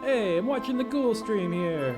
Hey, I'm watching the ghoul stream here.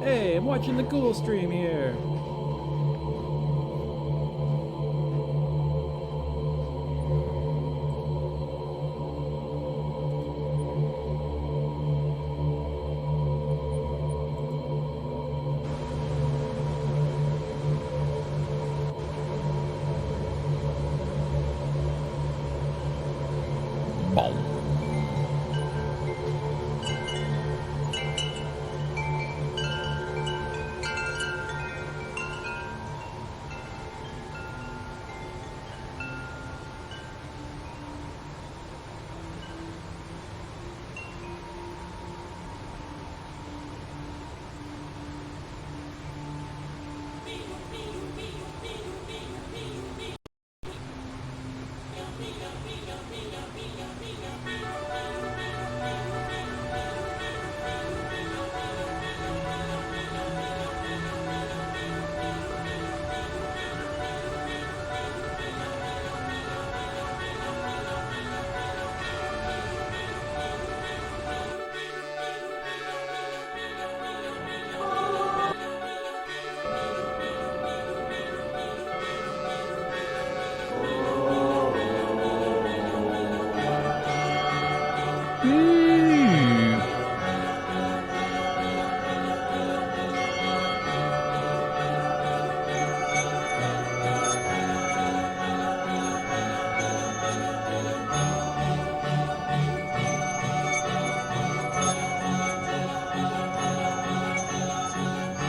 Hey, I'm watching the ghoul stream here.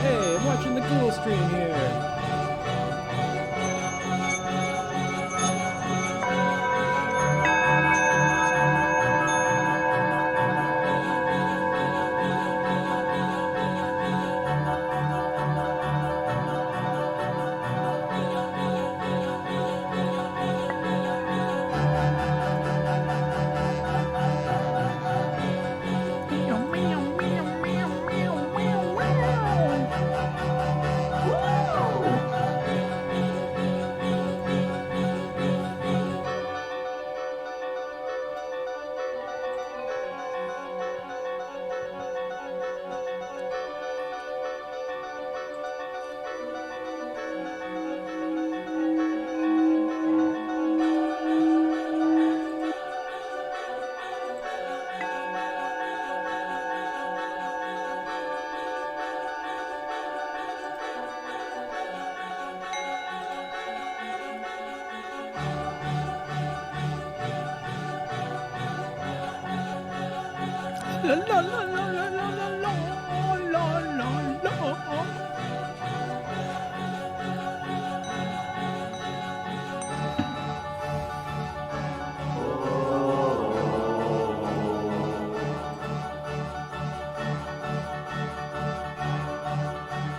Hey, I'm watching the ghoul stream here. La la la la la la la la la la.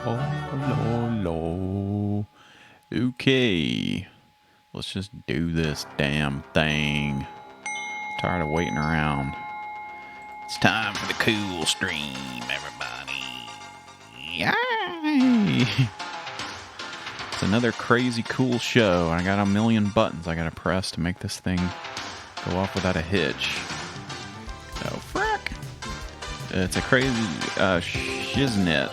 Oh, lo. Okay. Let's just do this damn thing. Tired of waiting around. It's time for the cool stream, everybody. Yay! It's another crazy cool show. I got a million buttons I gotta press to make this thing go off without a hitch. So, frack! It's a crazy shiznit.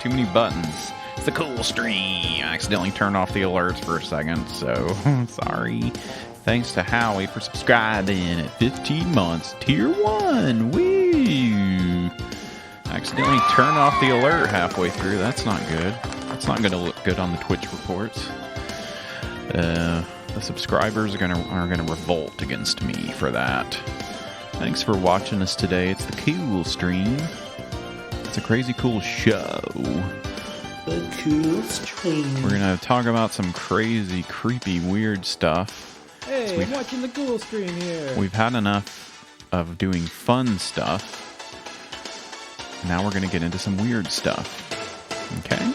Too many buttons. It's the cool stream. I accidentally turned off the alerts for a second, so sorry. Thanks to Howie for subscribing at 15 months, tier 1. Woo! I accidentally turned off the alert halfway through. That's not good. That's not going to look good on the Twitch reports. The subscribers are gonna revolt against me for that. Thanks for watching us today. It's the cool stream. It's a crazy cool show. The cool stream. We're gonna talk about some crazy, creepy, weird stuff. Hey, I'm watching the cool stream here. We've had enough of doing fun stuff. Now we're going to get into some weird stuff. Okay?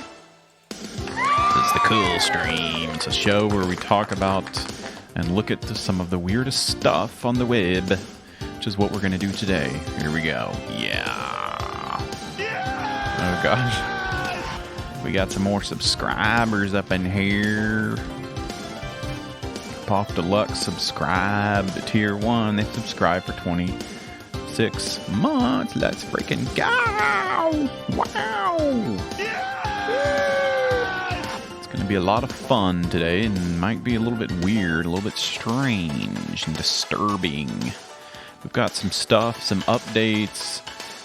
This is the cool stream. It's a show where we talk about and look at some of the weirdest stuff on the web, which is what we're going to do today. Here we go. Yeah. Oh, gosh. We got some more subscribers up in here. Pop Deluxe subscribe to tier 1. They subscribe for 26 months. Let's freaking go! Wow! It's going to be a lot of fun today and might be a little bit weird, a little bit strange and disturbing. We've got some stuff, some updates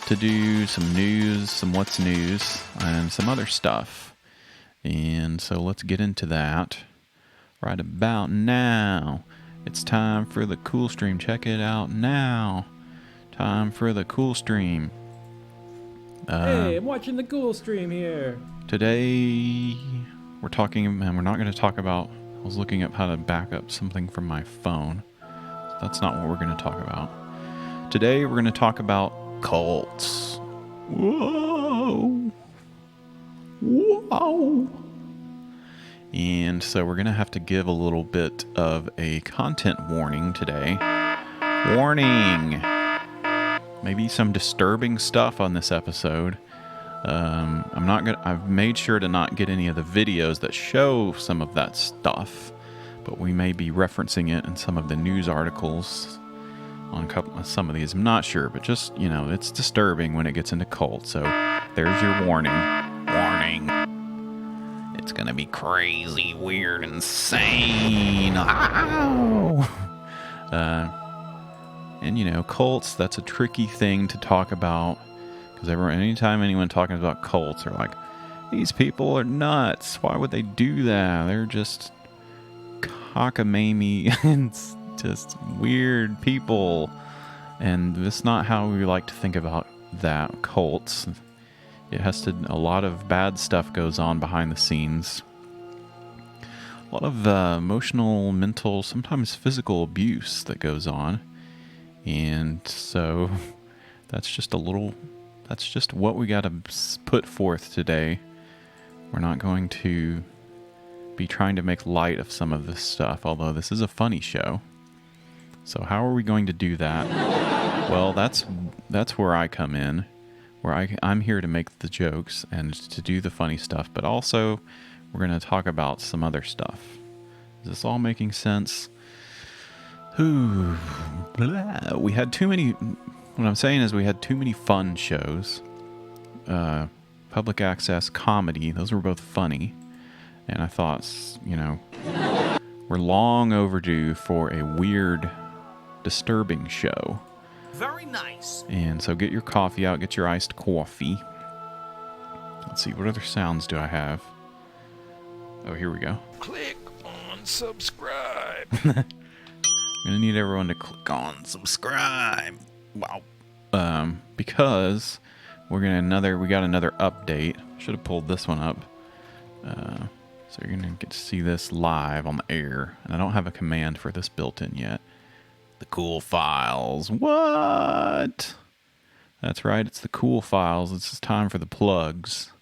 to do, some news, some what's news, and some other stuff. And so let's get into that. Right about now. It's time for the cool stream. Check it out now. Time for the cool stream. Hey, I'm watching the cool stream here. Today, we're talking, and we're not going to talk about, I was looking up how to back up something from my phone. That's not what we're going to talk about. Today, we're going to talk about cults. Whoa. Whoa. And so we're going to have to give a little bit of a content warning today. Warning! Maybe some disturbing stuff on this episode. I've made sure to not get any of the videos that show some of that stuff, but we may be referencing it in some of the news articles on some of these. I'm not sure, but just, it's disturbing when it gets into cults. So there's your warning. Warning. It's gonna be crazy, weird, insane. Ow! And cults, that's a tricky thing to talk about. Because anytime anyone talking about cults, they're like, these people are nuts. Why would they do that? They're just cockamamie and just weird people. And that's not how we like to think about that, cults. A lot of bad stuff goes on behind the scenes. A lot of emotional, mental, sometimes physical abuse that goes on. And so that's just what we got to put forth today. We're not going to be trying to make light of some of this stuff, although this is a funny show. So how are we going to do that? Well, that's where I come in. Where I'm here to make the jokes and to do the funny stuff, but also we're going to talk about some other stuff. Is this all making sense? We had too many... What I'm saying is we had too many fun shows. Public access, comedy, those were both funny. And I thought, we're long overdue for a weird, disturbing show. Very nice. And so get your coffee out, get your iced coffee. Let's see, what other sounds do I have? Oh, here we go. Click on subscribe. I'm gonna need everyone to click on subscribe. Wow. Because we got another update. Should have pulled this one up. So you're gonna get to see this live on the air. And I don't have a command for this built in yet. The cool files. What? That's right, it's the cool files. It's time for the plugs.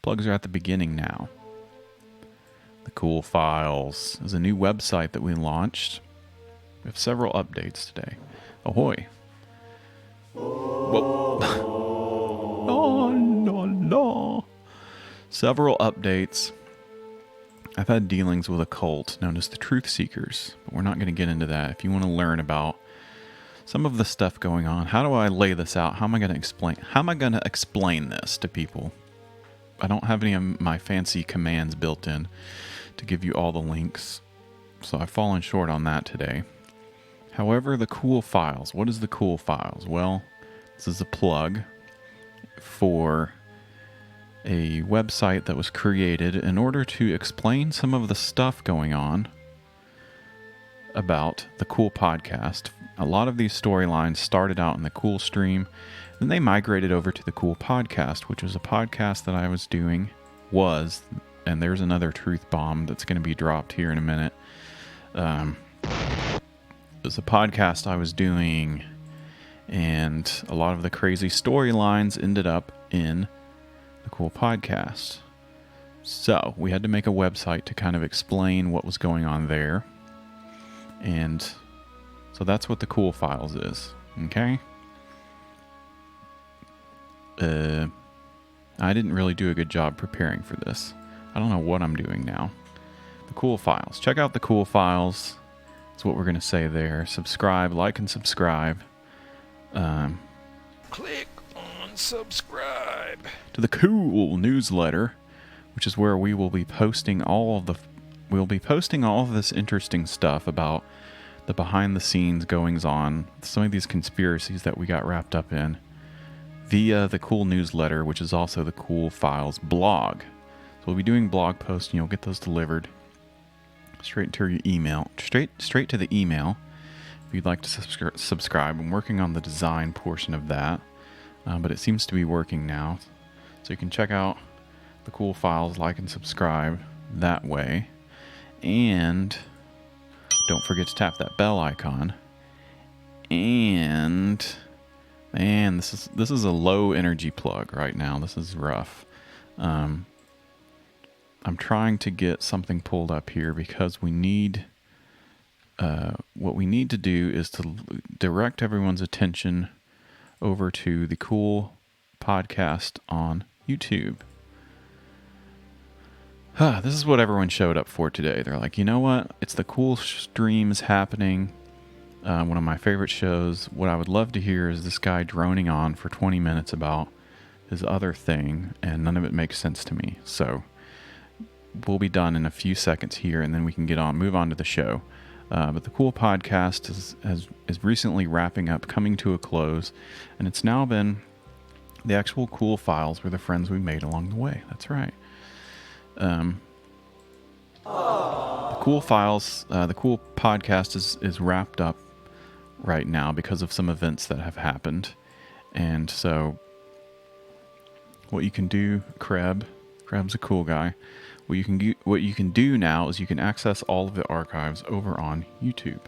Plugs are at the beginning now. The cool files is a new website that we launched. We have several updates today. Ahoy. several updates. I've had dealings with a cult known as the Truth Seekers, but we're not going to get into that. If you want to learn about some of the stuff going on, how do I lay this out? How am I going to explain? How am I going to explain this to people? I don't have any of my fancy commands built in to give you all the links, so I've fallen short on that today. However, the cool files. What is the cool files? Well, this is a plug for a website that was created in order to explain some of the stuff going on about the Cool podcast. A lot of these storylines started out in the Cool stream, then they migrated over to the Cool podcast, which was a podcast that I was doing, and there's another truth bomb that's going to be dropped here in a minute. It was a podcast I was doing, and a lot of the crazy storylines ended up in the Cool podcast. So we had to make a website to kind of explain what was going on there. And so that's what the Cool Files is. Okay? I didn't really do a good job preparing for this. I don't know what I'm doing now. The Cool Files. Check out the Cool Files. That's what we're going to say there. Subscribe, like, and subscribe. Click on subscribe. To the Cool newsletter, which is where we will be posting all of this interesting stuff about the behind the scenes goings on, some of these conspiracies that we got wrapped up in, via the Cool newsletter, which is also the Cool Files blog. So we'll be doing blog posts, and you'll get those delivered straight to your email, straight to the email. If you'd like to subscribe, I'm working on the design portion of that, but it seems to be working now. So you can check out the Cool Files, like and subscribe that way. And don't forget to tap that bell icon. And man, this is a low energy plug right now. This is rough. I'm trying to get something pulled up here because we need what we need to do is to direct everyone's attention over to the Cool podcast on YouTube. This is what everyone showed up for today. They're like, you know what? It's the Cool streams happening. One of my favorite shows. What I would love to hear is this guy droning on for 20 minutes about his other thing, and none of it makes sense to me. So we'll be done in a few seconds here, and then we can move on to the show. But the Cool podcast is recently wrapping up, coming to a close, and it's now been the actual Cool Files were the friends we made along the way. That's right. The Cool Files, the Cool podcast is wrapped up right now because of some events that have happened. And so what you can do, Kreb's a cool guy. What you can do now is you can access all of the archives over on YouTube.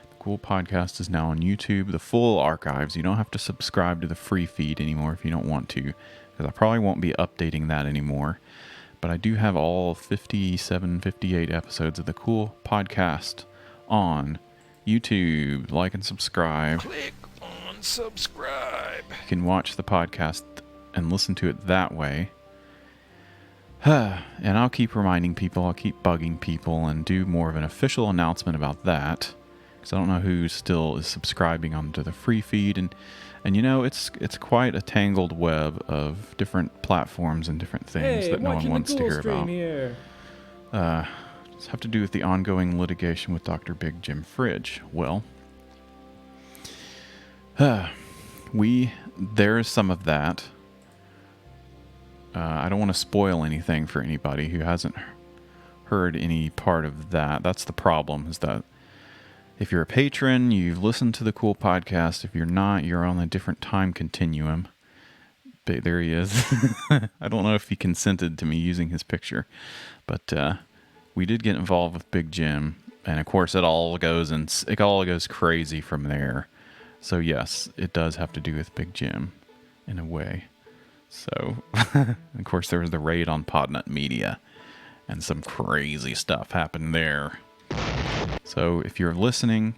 The Cool podcast is now on YouTube, the full archives. You don't have to subscribe to the free feed anymore if you don't want to, because I probably won't be updating that anymore. But I do have all 57, 58 episodes of the Cool podcast on YouTube. Like and subscribe. Click on subscribe. You can watch the podcast and listen to it that way. And I'll keep reminding people, I'll keep bugging people and do more of an official announcement about that. Because I don't know who still is subscribing onto the free feed. And you know, it's quite a tangled web of different platforms and different things that no one wants to hear about. Here. Just have to do with the ongoing litigation with Dr. Big Jim Fridge. Well, there's some of that. I don't want to spoil anything for anybody who hasn't heard any part of that. That's the problem, is that if you're a patron, you've listened to the Cool podcast. If you're not, you're on a different time continuum. But there he is. I don't know if he consented to me using his picture, but we did get involved with Big Jim, and of course it all goes crazy from there. So yes, it does have to do with Big Jim in a way. So, of course, there was the raid on Podnut Media, and some crazy stuff happened there. So, if you're listening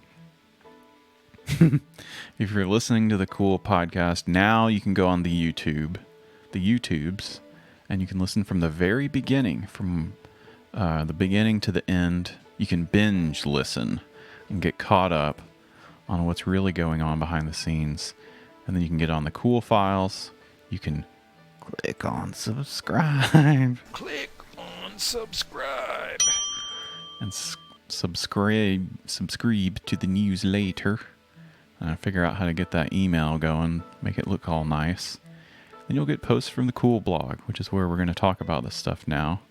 to the Cool podcast, now you can go on the YouTubes, and you can listen from the very beginning, from the beginning to the end. You can binge listen and get caught up on what's really going on behind the scenes. And then you can get on the cool files. You can click on subscribe. Click on subscribe. And subscribe to the newsletter. Figure out how to get that email going, make it look all nice. Then you'll get posts from the cool blog, which is where we're going to talk about this stuff now.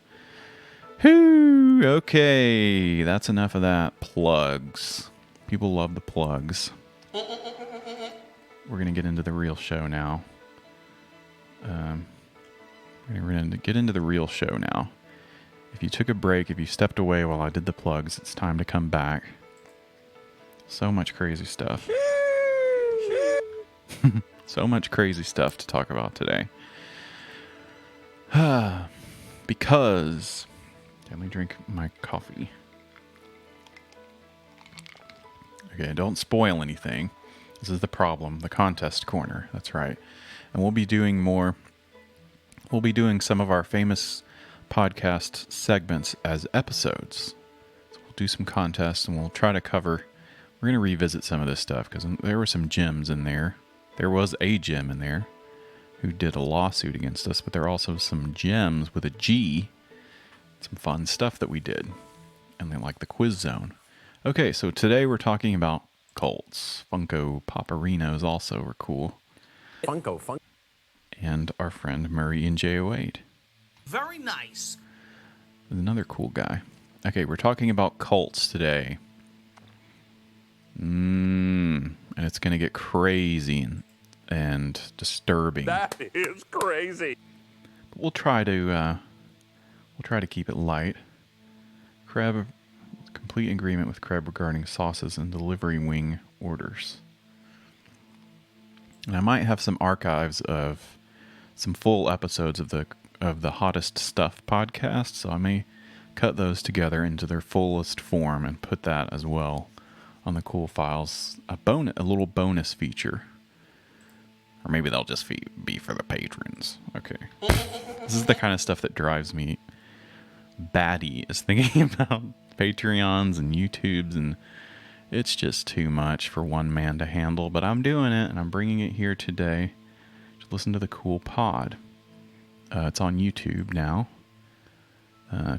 Whew, okay, that's enough of that. Plugs. People love the plugs. We're going to get into the real show now. We're going to get into the real show now. If you took a break, if you stepped away while I did the plugs, it's time to come back. So much crazy stuff. So much crazy stuff to talk about today. Because... let me drink my coffee. Okay, don't spoil anything. This is the problem. The contest corner. That's right. And we'll be doing more... We'll be doing some of our famous podcast segments as episodes. So we'll do some contests and we'll try to cover... We're going to revisit some of this stuff because there were some gems in there. There was a gem in there who did a lawsuit against us, but there are also some gems with a G. Some fun stuff that we did. And then like the quiz zone. Okay, so today we're talking about cults. Funko Popperinos also were cool. Funko. And our friend Murray and J08. Very nice. Another cool guy. Okay, we're talking about cults today. And it's going to get crazy and disturbing. That is crazy. But we'll try to keep it light. Kreb, complete agreement with Kreb regarding sauces and delivery wing orders. And I might have some archives of some full episodes of the Hottest Stuff podcast, so I may cut those together into their fullest form and put that as well on the cool files. A little bonus feature. Or maybe they'll just be for the patrons. Okay. This is the kind of stuff that drives me batty, is thinking about Patreons and YouTubes, and it's just too much for one man to handle, but I'm doing it, and I'm bringing it here today to listen to the cool pod. It's on YouTube now.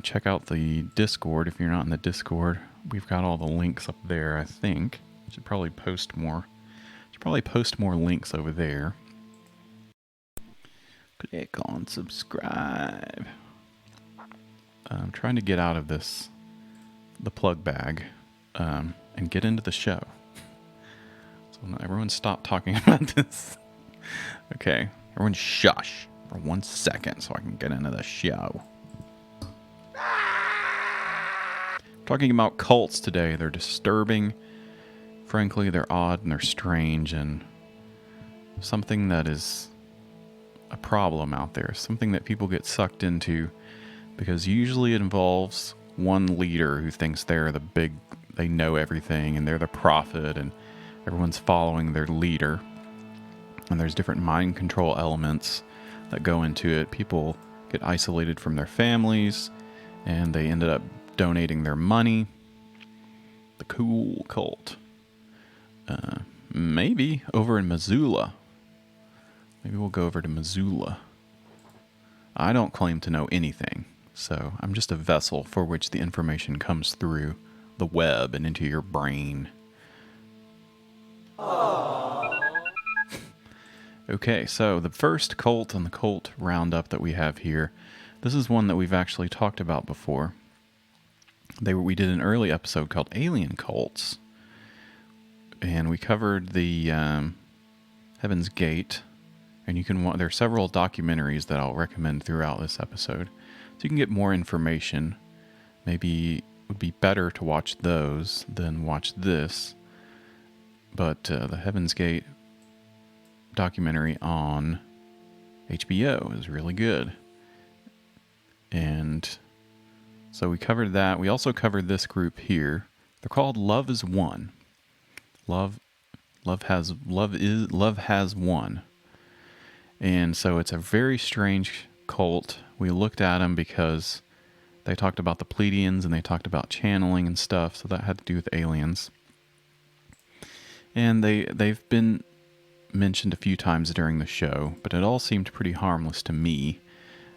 Check out the Discord if you're not in the Discord. We've got all the links up there, I think. Should probably post more links over there. Click on subscribe. I'm trying to get out of the plug bag, and get into the show. So everyone stop talking about this. Okay, everyone shush for 1 second so I can get into the show. Talking about cults today. They're disturbing. Frankly, they're odd and they're strange and something that is a problem out there. Something that people get sucked into because usually it involves one leader who thinks they know everything and they're the prophet and everyone's following their leader. And there's different mind control elements that go into it. People get isolated from their families and they ended up donating their money. The cool cult. Maybe over in Missoula. Maybe we'll go over to Missoula. I don't claim to know anything, so I'm just a vessel for which the information comes through the web and into your brain. Okay, so the first cult on the cult roundup that we have here, this is one that we've actually talked about before. We did an early episode called Alien Cults, and we covered the Heaven's Gate, and there are several documentaries that I'll recommend throughout this episode, so you can get more information. Maybe it would be better to watch those than watch this, but the Heaven's Gate documentary on HBO is really good. And so we covered that. We also covered this group here. They're called Love is One. Love has won. And so it's a very strange cult. We looked at them because they talked about the Pleiadians and they talked about channeling and stuff, so that had to do with aliens. And they've been mentioned a few times during the show, but it all seemed pretty harmless to me.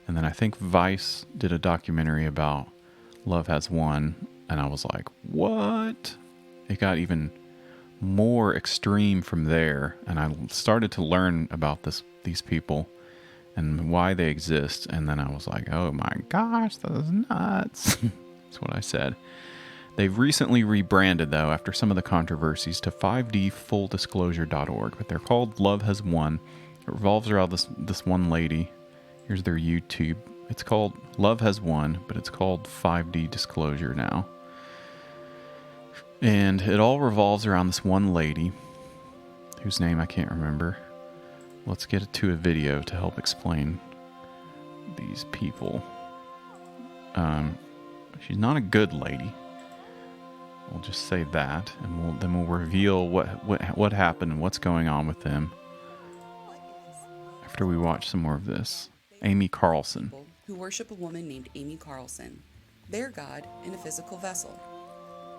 And then I think Vice did a documentary about Love Has Won, and I was like, what? It got even more extreme from there, and I started to learn about these people and why they exist, and then I was like, oh my gosh, that is nuts. That's what I said. They've recently rebranded, though, after some of the controversies, to 5dfulldisclosure.org, but they're called Love Has Won. It revolves around this one lady. Here's their YouTube. It's called Love Has Won, but it's called 5D Disclosure now. And it all revolves around this one lady, whose name I can't remember. Let's get to a video to help explain these people. She's not a good lady. We'll just say that, and then we'll reveal what happened and what's going on with them after we watch some more of this. Amy Carlson. Who worship a woman named Amy Carlson, their God in a physical vessel.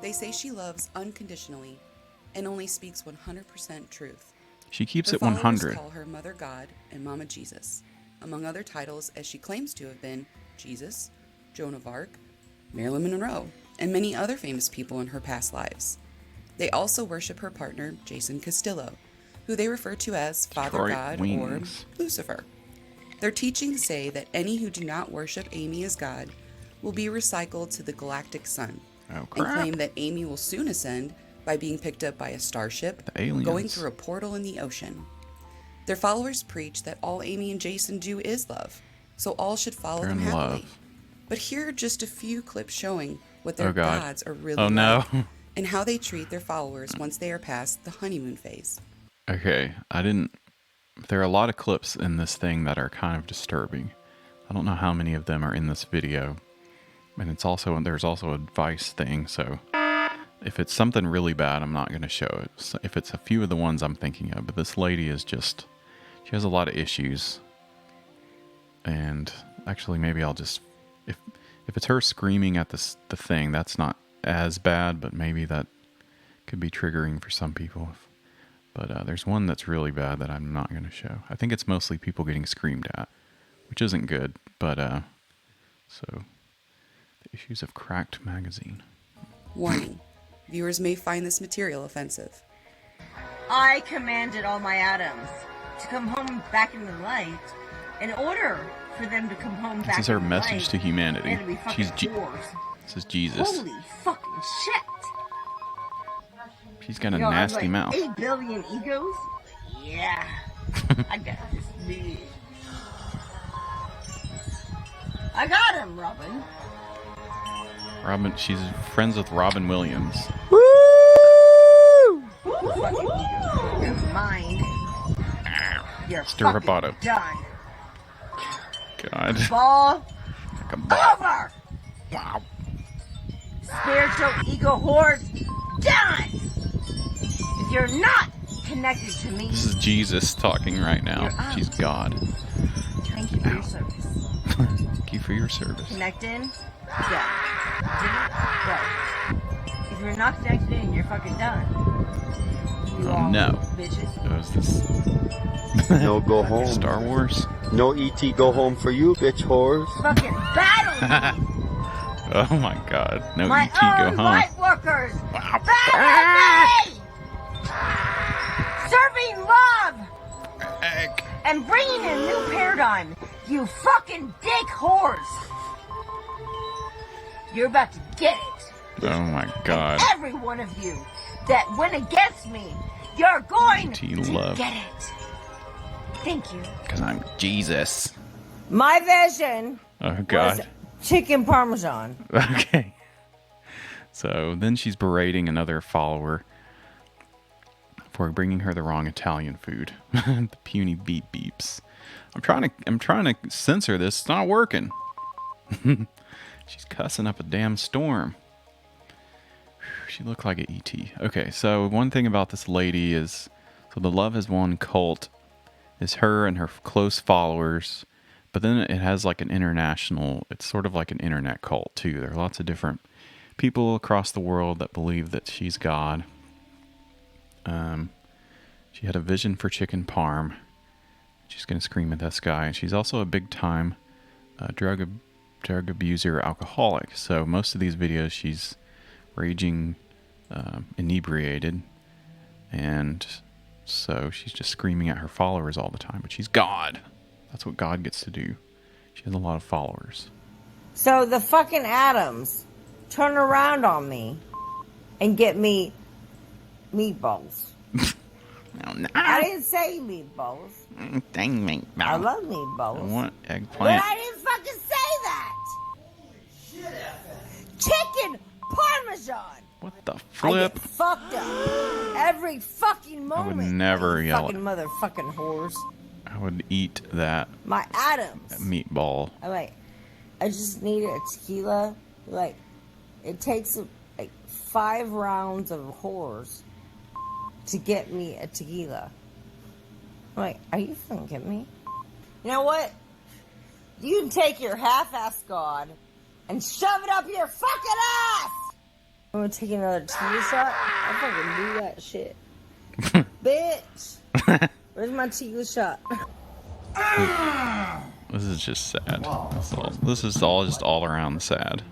They say she loves unconditionally and only speaks 100% truth. She keeps Her it 100. followers call her Mother God and Mama Jesus, among other titles, as she claims to have been Jesus, Joan of Arc, Marilyn Monroe, and many other famous people in her past lives. They also worship her partner, Jason Castillo, who they refer to as Father Detroit God Wings. or Lucifer. Their teachings say that any who do not worship Amy as God will be recycled to the galactic sun, Oh, and crap. claim that Amy will soon ascend by being picked up by a starship, The aliens. going through a portal in the ocean. Their followers preach that all Amy and Jason do is love, so all should follow They're them in happily. love. But here are just a few clips showing what their Oh, God. gods are really Oh, no. like, and how they treat their followers once they are past the honeymoon phase. Okay, there are a lot of clips in this thing that are kind of disturbing. I don't know how many of them are in this video. And there's also a Vice thing, so if it's something really bad, I'm not going to show it. So if it's a few of the ones I'm thinking of, but this lady is just, she has a lot of issues. And actually, maybe I'll just, if it's her screaming at the thing, that's not as bad, but maybe that could be triggering for some people. But there's one that's really bad that I'm not going to show. I think it's mostly people getting screamed at, which isn't good. But, so, the issues of Cracked magazine. Warning, viewers may find this material offensive. I commanded all my atoms to come home back in the light in order for them to come home back This is her in the message light to humanity. and to be fucking whores. This is Jesus. Holy fucking shit! She's got a Yo, I'm nasty like, mouth. 8 billion egos? Yeah. I got this big. I got him, Robin. She's friends with Robin Williams. Fucking ego. Your mind. You're Stir fucking Roboto. done. God. Ball Like a ball. over! Wow. Spiritual ego whores, done! If you're not connected to me, This is Jesus talking right now. You're out. She's God. thank you for your service. Thank you for your service. Connect in, done. Didn't? Go. If you're not connected in, you're fucking done. You Oh, all no. bitches. Was this No go home. Star Wars? No ET go home for you, bitch whores. Fucking battle me! Oh my God. No My ET go own home. light workers! Wow. Battle me! Serving love! Egg. And bringing a new paradigm, you fucking dick whores! You're about to get it. Oh my God. Every one of you that went against me, you're going T to love. get it. Thank you. Because I'm Jesus. My vision Oh was God. chicken parmesan. Okay. So then she's berating another follower for bringing her the wrong Italian food. The puny beep beeps. I'm trying to censor this. It's not working. She's cussing up a damn storm. She looked like an ET. Okay, so one thing about this lady is, so the Love Has Won cult is her and her close followers But then it has like an international, it's sort of like an internet cult too. There are lots of different people across the world that believe that she's God. She had a vision for chicken parm. She's going to scream at this guy. And she's also a big time drug abuser, alcoholic. So most of these videos she's raging inebriated. And so she's just screaming at her followers all the time. But she's God. That's what God gets to do. She has a lot of followers. So the fucking Adams turn around on me and get me meatballs. No. I didn't say meatballs. Dang meatballs. I love I meatballs. want But eggplant. I didn't fucking say that. Chicken parmesan. What the I flip? get fucked up every fucking moment. never You yell fucking motherfucking whores. I would eat that My Adams. meatball. I just need a tequila. Like, it takes like 5 rounds of whores to get me a tequila. I'm like, are you fucking kidding me? You know what? You can take your half-ass God and shove it up your fucking ass! I'm gonna take another tequila shot. I fucking do that shit. Bitch! Where's my tequila shot? This is just sad. This is all just all around sad.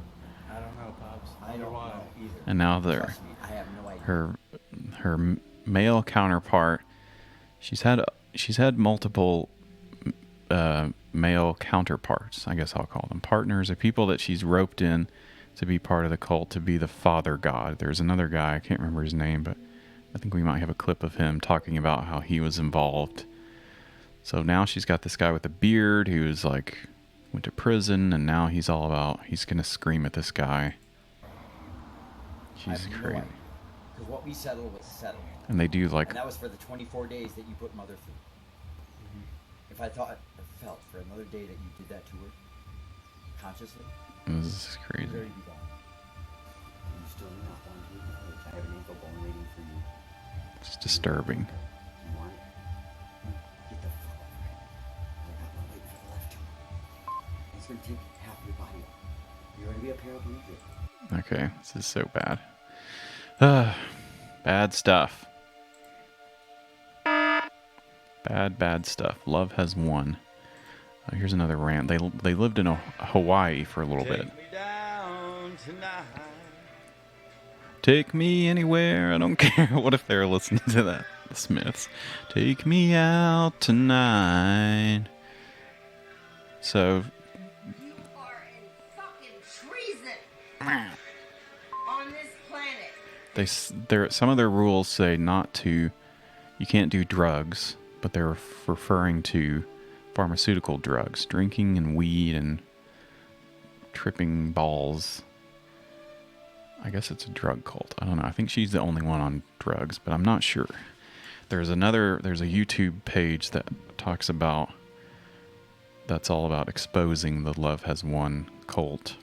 I don't know, Pops. I don't know either. And now I have no idea. her male counterpart. She's had multiple male counterparts. I guess I'll call them partners, or people that she's roped in to be part of the cult, to be the father god. There's another guy, I can't remember his name, but I think we might have a clip of him talking about how he was involved. So now she's got this guy with a beard who's like went to prison, and now he's gonna scream at this guy. She's crazy. Because what we settled was settled. And they do like, And that was for the 24 days that you put mother through. If I felt for another day that you did that to her, consciously, this is crazy. you'd already be gone. And you still do not want to leave the village. I have an ankle bone waiting for you. It's disturbing. You want it? Get the fuck over it. I got my wait for the left turn. It's going to take half your body up. You're going to be a paraplegic. Okay, this is so bad. Bad stuff. Bad stuff. Love has won. Here's another rant. They lived in Hawaii for a little bit. Me down tonight. Take me anywhere, I don't care. What if they're listening to that? The Smiths. Take me out tonight. So You are in fucking treason on this planet. some of their rules say you can't do drugs, but they're referring to pharmaceutical drugs, drinking and weed and tripping balls. I guess it's a drug cult. I don't know. I think she's the only one on drugs, but I'm not sure. There's a YouTube page that talks about, that's all about exposing the Love Has Won cult.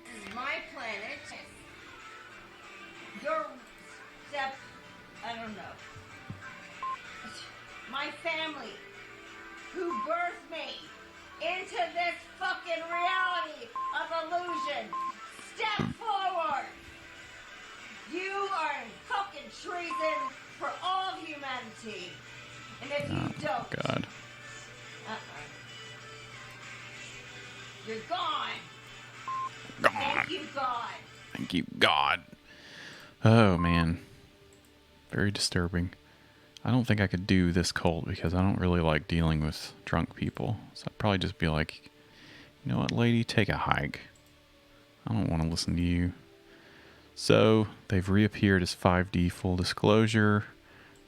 This is my planet. Your step, I don't know. My family, who birthed me into this fucking reality of illusion. Step forward. You are in fucking treason for all of humanity. And if you don't, God. you're gone. Gone. Thank you, God. Thank you, God. Oh, man. Very disturbing. I don't think I could do this cult because I don't really like dealing with drunk people. So I'd probably just be like, you know what, lady, take a hike. I don't want to listen to you. So they've reappeared as 5D full disclosure.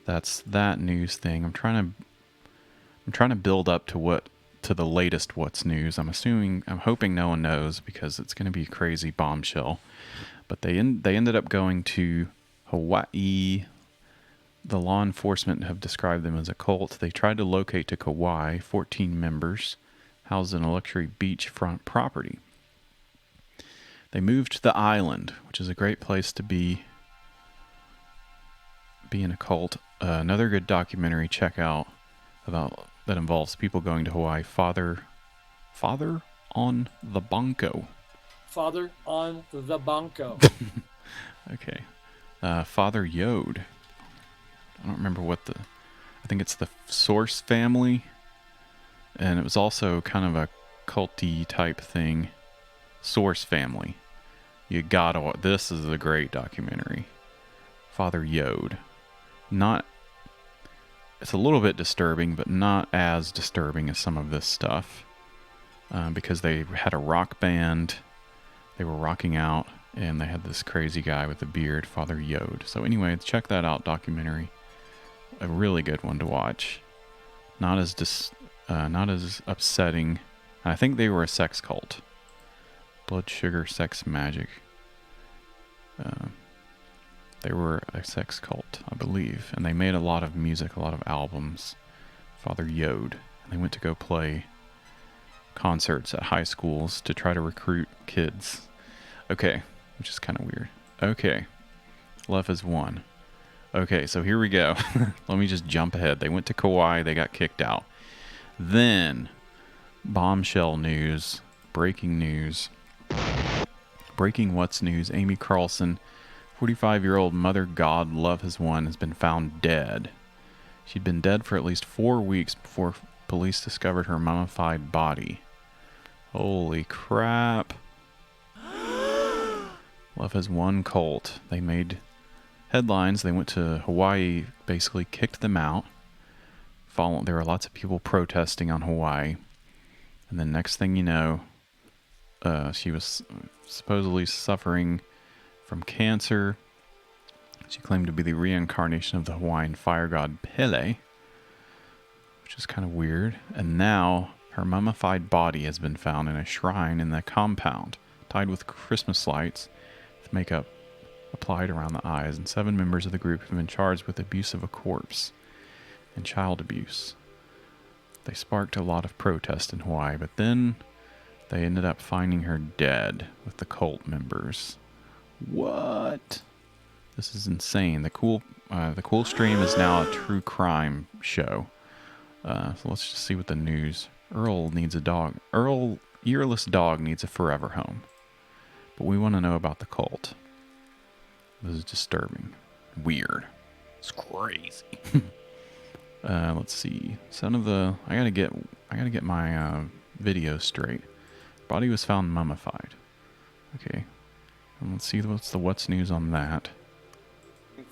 That's that news thing. I'm trying to build up to the latest what's news. I'm hoping no one knows because it's going to be a crazy bombshell. But they ended up going to Hawaii. The law enforcement have described them as a cult. They tried to locate to Kauai, 14 members, housed in a luxury beachfront property. They moved to the island, which is a great place to be in a cult. Another good documentary check out about that involves people going to Hawaii. Father on the Banco. Father on the Banco. Okay. Father Yode. I don't remember I think it's the Source family. And it was also kind of a culty type thing. Source family. This is a great documentary. Father Yode. It's a little bit disturbing, but not as disturbing as some of this stuff. Because they had a rock band. They were rocking out, and they had this crazy guy with a beard, Father Yode. So anyway, check that out, documentary. A really good one to watch. Not as upsetting. I think they were a sex cult. Blood Sugar Sex Magic. They were a sex cult, I believe. And they made a lot of music, a lot of albums. Father Yode. And they went to go play concerts at high schools to try to recruit kids. Okay, which is kind of weird. Okay, Love Has Won. Okay, so here we go. Let me just jump ahead. They went to Kauai, they got kicked out. Then, bombshell news, breaking news. Breaking what's news, Amy Carlson, 45-year-old mother god Love Has Won, has been found dead. She'd been dead for at least 4 weeks before police discovered her mummified body. Holy crap. Love Has Won cult. They made headlines. They went to Hawaii, basically kicked them out. There were lots of people protesting on Hawaii. And then next thing you know, she was supposedly suffering from cancer. She claimed to be the reincarnation of the Hawaiian fire god Pele, which is kind of weird. And now her mummified body has been found in a shrine in the compound, tied with Christmas lights, with makeup applied around the eyes. And 7 members of the group have been charged with abuse of a corpse and child abuse. They sparked a lot of protest in Hawaii, but then they ended up finding her dead with the cult members. What? This is insane. The cool stream is now a true crime show. So let's just see what the news. Earl needs a dog. Earless dog needs a forever home. But we want to know about the cult. This is disturbing. Weird. It's crazy. Let's see. I gotta get my video straight. Body was found mummified. Okay. And let's see what's news on that.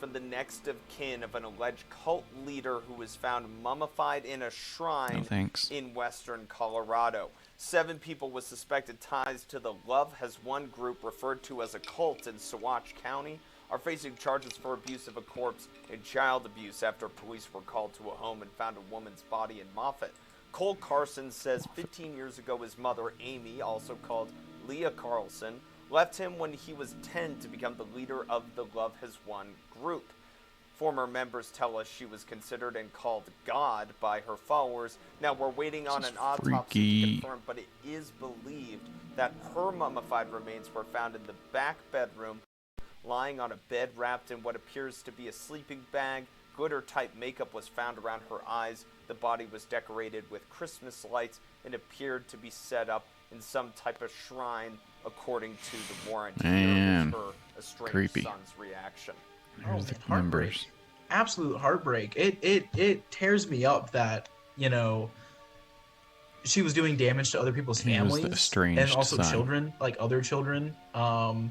From the next of kin of an alleged cult leader who was found mummified in a shrine in western Colorado. 7 people with suspected ties to the Love Has Won group, referred to as a cult in Saguache County, are facing charges for abuse of a corpse and child abuse after police were called to a home and found a woman's body in Moffett. Cole Carson says 15 years ago his mother, Amy, also called Leah Carlson, left him when he was 10 to become the leader of the Love Has Won group. Former members tell us she was considered and called God by her followers. Now we're waiting on an autopsy to confirm, but it is believed that her mummified remains were found in the back bedroom, lying on a bed wrapped in what appears to be a sleeping bag. Glitter-type makeup was found around her eyes. The body was decorated with Christmas lights and appeared to be set up in some type of shrine, according to the warrant. Man, her estranged creepy. son's reaction. Here's the heartbreak. numbers. Absolute heartbreak. It tears me up that, she was doing damage to other people's families and also son. children, like other children. I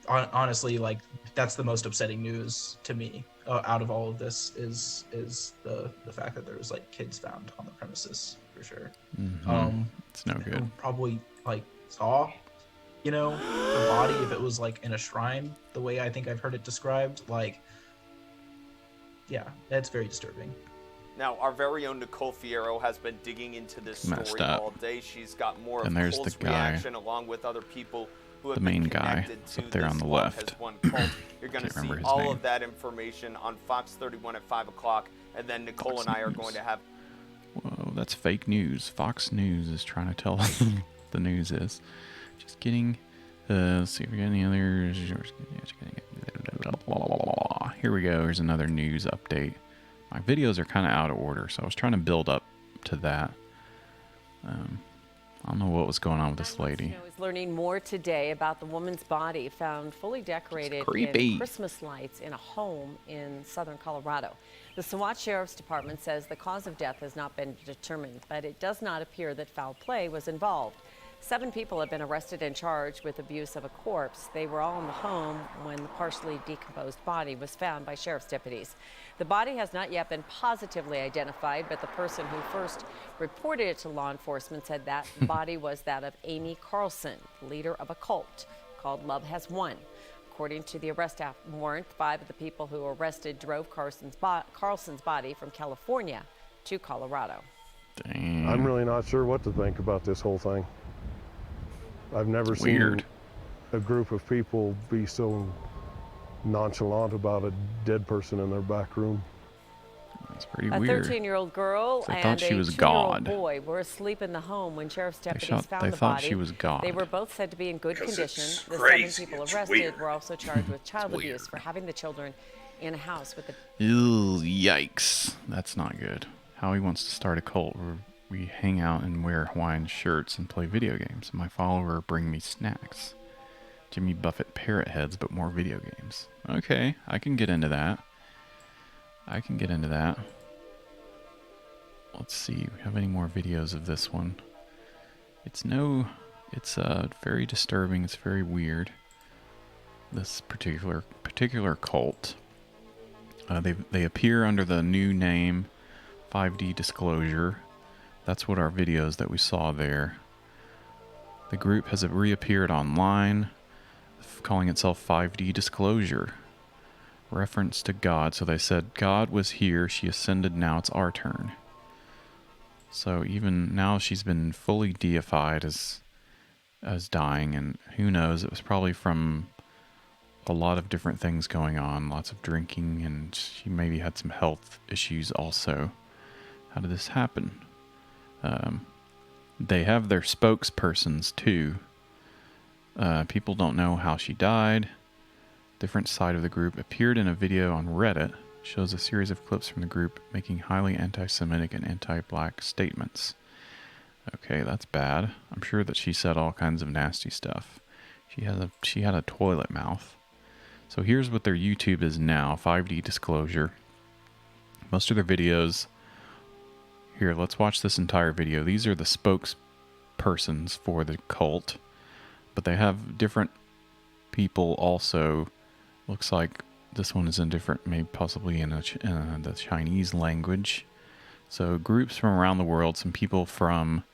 honestly, like, that's the most upsetting news to me out of all of this is the fact that there was like kids found on the premises, for sure. It's no good. Probably like saw the body if it was like in a shrine, the way I think I've heard it described. Like, yeah, that's very disturbing. Now, our very own Nicole Fierro has been digging into this story all day. She's got more of Cole's reaction along with other people who have been connected to up there this on the Love left. Has Won cult. You're going to see all of that information on Fox 31 at 5 o'clock, and then Nicole and I are going to have... Whoa, that's fake news. Fox News is trying to tell us the news is. Just kidding. Let's see if we got any others. Here we go. Here's another news update. My videos are kind of out of order, so I was trying to build up to that. I don't know what was going on with this lady. Is learning more today about the woman's body found fully decorated creepy. in Christmas lights in a home in southern Colorado. The Saguache Sheriff's Department says the cause of death has not been determined, but it does not appear that foul play was involved. 7 people have been arrested and charged with abuse of a corpse. They were all in the home when the partially decomposed body was found by sheriff's deputies. The body has not yet been positively identified, but the person who first reported it to law enforcement said that the body was that of Amy Carlson, leader of a cult called Love Has Won. According to the arrest warrant, 5 of the people who were arrested drove Carlson's body from California to Colorado. Dang. I'm really not sure what to think about this whole thing. I've never Weird. seen a group of people be so nonchalant about a dead person in their back room. That's pretty A weird. 13-year-old girl They and thought a she was 2-year-old God. boy were asleep in the home when sheriff's deputies found they the thought body. she was God. They were both said to be in good 'Cause condition. it's The crazy. 7 people It's arrested weird. were also charged with child abuse for having the children in a house with the Ew, yikes. That's not good. Howie wants to start a cult where we hang out and wear Hawaiian shirts and play video games. My follower bring me snacks. Jimmy Buffett parrot heads, but more video games. Okay, I can get into that. Let's see, we have any more videos of this one? It's very disturbing. It's very weird. This particular cult. They appear under the new name 5D Disclosure. That's what our videos that we saw there. The group has reappeared online, calling itself 5D Disclosure. Reference to God. So they said, God was here, she ascended, now it's our turn. So even now she's been fully deified as dying, and who knows, it was probably from a lot of different things going on, lots of drinking, and she maybe had some health issues also. How did this happen? They have their spokespersons too. People don't know how she died. Different side of the group appeared in a video on Reddit. Shows a series of clips from the group making highly anti-Semitic and anti-black statements. Okay, that's bad. I'm sure that she said all kinds of nasty stuff. She had a toilet mouth. So here's what their YouTube is now, 5D Disclosure. Most of their videos... Here, let's watch this entire video. These are the spokespersons for the cult. But they have different people also. Looks like this one is in different, maybe possibly in the Chinese language. So groups from around the world, some people from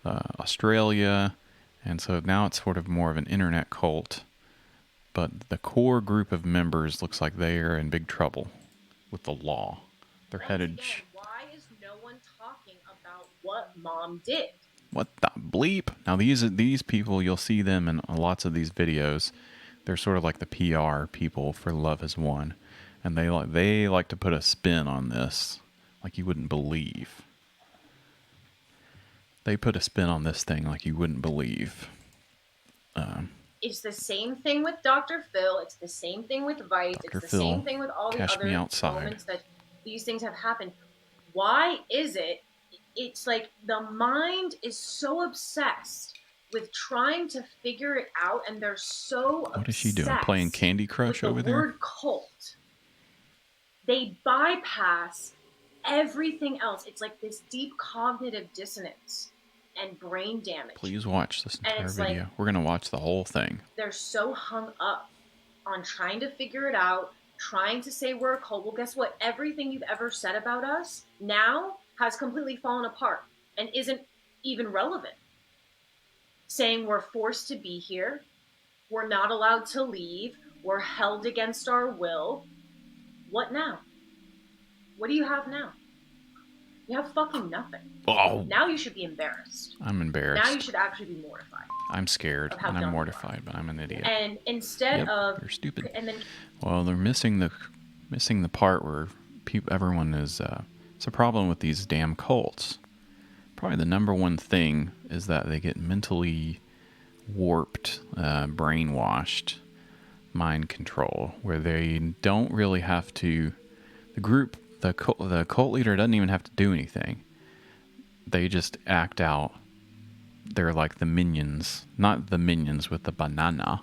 Australia, and so now it's sort of more of an internet cult. But the core group of members looks like they are in big trouble with the law. They're headed... Why is no one talking about what Mom did? What the bleep? Now these people, you'll see them in lots of these videos. They're sort of like the PR people for Love Has Won, and they like to put a spin on this, like you wouldn't believe. They put a spin on this thing like you wouldn't believe. It's the same thing with Dr. Phil. It's the same thing with Vice. Dr. It's the Phil, same thing with all the cash me other outside. moments that these things have happened. Why is it? It's like the mind is so obsessed with trying to figure it out, and they're so What is she doing? Playing Candy Crush over the there? word cult. They bypass everything else. It's like this deep cognitive dissonance and brain damage. Please watch this And entire it's video. like- We're gonna watch the whole thing. They're so hung up on trying to figure it out, trying to say we're a cult. Well, guess what? Everything you've ever said about us now has completely fallen apart and isn't even relevant. Saying we're forced to be here, we're not allowed to leave, we're held against our will. What now? What do you have now? You have fucking nothing. Oh. Now you should be embarrassed. I'm embarrassed. Now you should actually be mortified. I'm scared of how and I'm dumb you mortified, but I'm an idiot. And instead Yep, of you're stupid. and then Well, they're missing the part where everyone is. It's a problem with these damn cults. Probably the number one thing is that they get mentally warped, brainwashed, mind control, where they don't really have to. The group the cult leader doesn't even have to do anything. They just act out. They're like the minions, not the minions with the banana,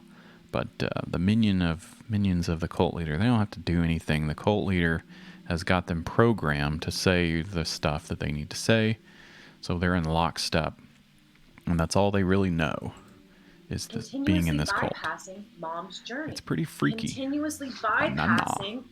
but the minions of the cult leader. They don't have to do anything. The cult leader has got them programmed to say the stuff that they need to say, so they're in lockstep, and that's all they really know is this, being in this cult. Continuously bypassing Mom's journey. It's pretty freaky. Continuously bypassing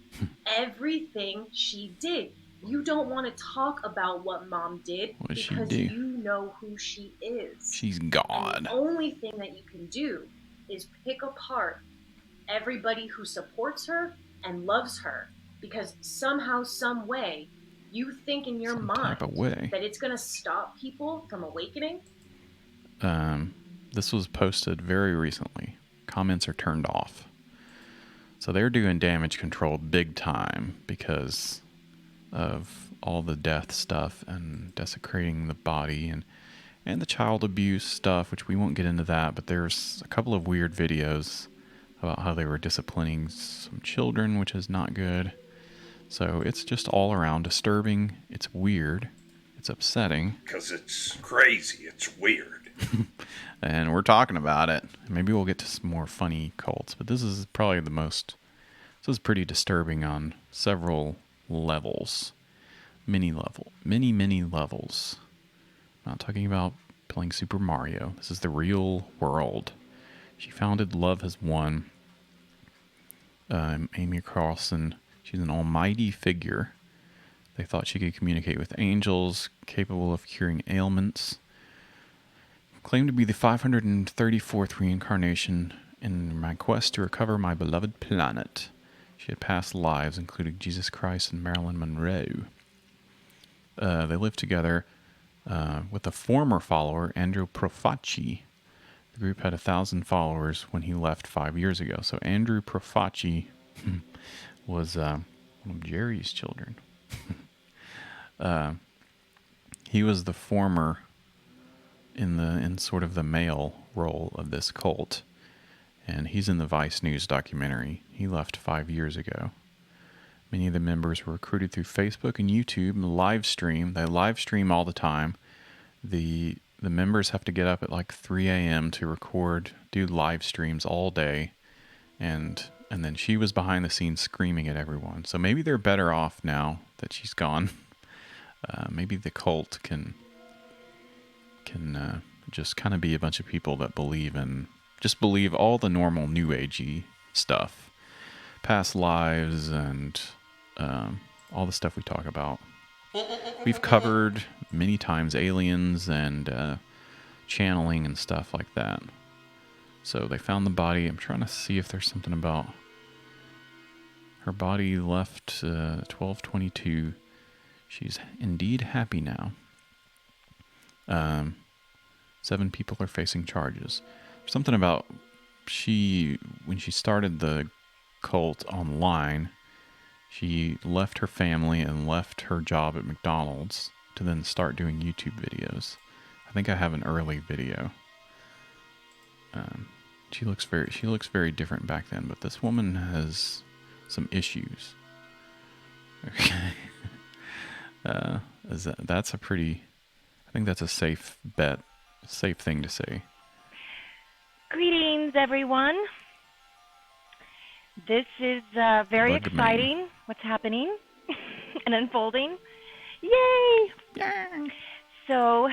everything she did. You don't want to talk about what Mom did because you know who she is. She's God. And the only thing that you can do is pick apart everybody who supports her and loves her, because somehow, some way, you think in your mind that it's going to stop people from awakening. This was posted very recently. Comments are turned off. So they're doing damage control big time because of all the death stuff and desecrating the body and the child abuse stuff, which we won't get into that, but there's a couple of weird videos about how they were disciplining some children, which is not good. So it's just all around disturbing. It's weird. It's upsetting. Because it's crazy. It's weird. And we're talking about it. Maybe we'll get to some more funny cults, but this is probably this is pretty disturbing on several levels. Many levels. I'm not talking about playing Super Mario. This is the real world. She founded Love Has Won. Amy Carlson. She's an almighty figure. They thought she could communicate with angels, capable of curing ailments. Claimed to be the 534th reincarnation in my quest to recover my beloved planet. She had past lives, including Jesus Christ and Marilyn Monroe. They lived together with a former follower, Andrew Profaci. The group had 1,000 followers when he left 5 years ago. So Andrew Profaci was one of Jerry's children. He was the former in sort of the male role of this cult, and he's in the Vice News documentary. He left 5 years ago. Many of the members were recruited through Facebook and YouTube and live stream. They live stream all the time. The members have to get up at like 3 a.m. to record, do live streams all day, and then she was behind the scenes screaming at everyone. So maybe they're better off now that she's gone. Maybe the cult can just kind of be a bunch of people that believe all the normal new agey stuff, past lives, and all the stuff we talk about. We've covered many times aliens and channeling and stuff like that. So they found the body. I'm trying to see if there's something about her body left 12/22. She's indeed happy now. 7 people are facing charges. Something about when she started the cult online, she left her family and left her job at McDonald's to then start doing YouTube videos. I think I have an early video. She looks very different back then, but this woman has some issues. Okay. That's a pretty... I think that's a safe bet, safe thing to say. Greetings, everyone. This is very exciting, what's happening and unfolding. Yay! Yeah. So,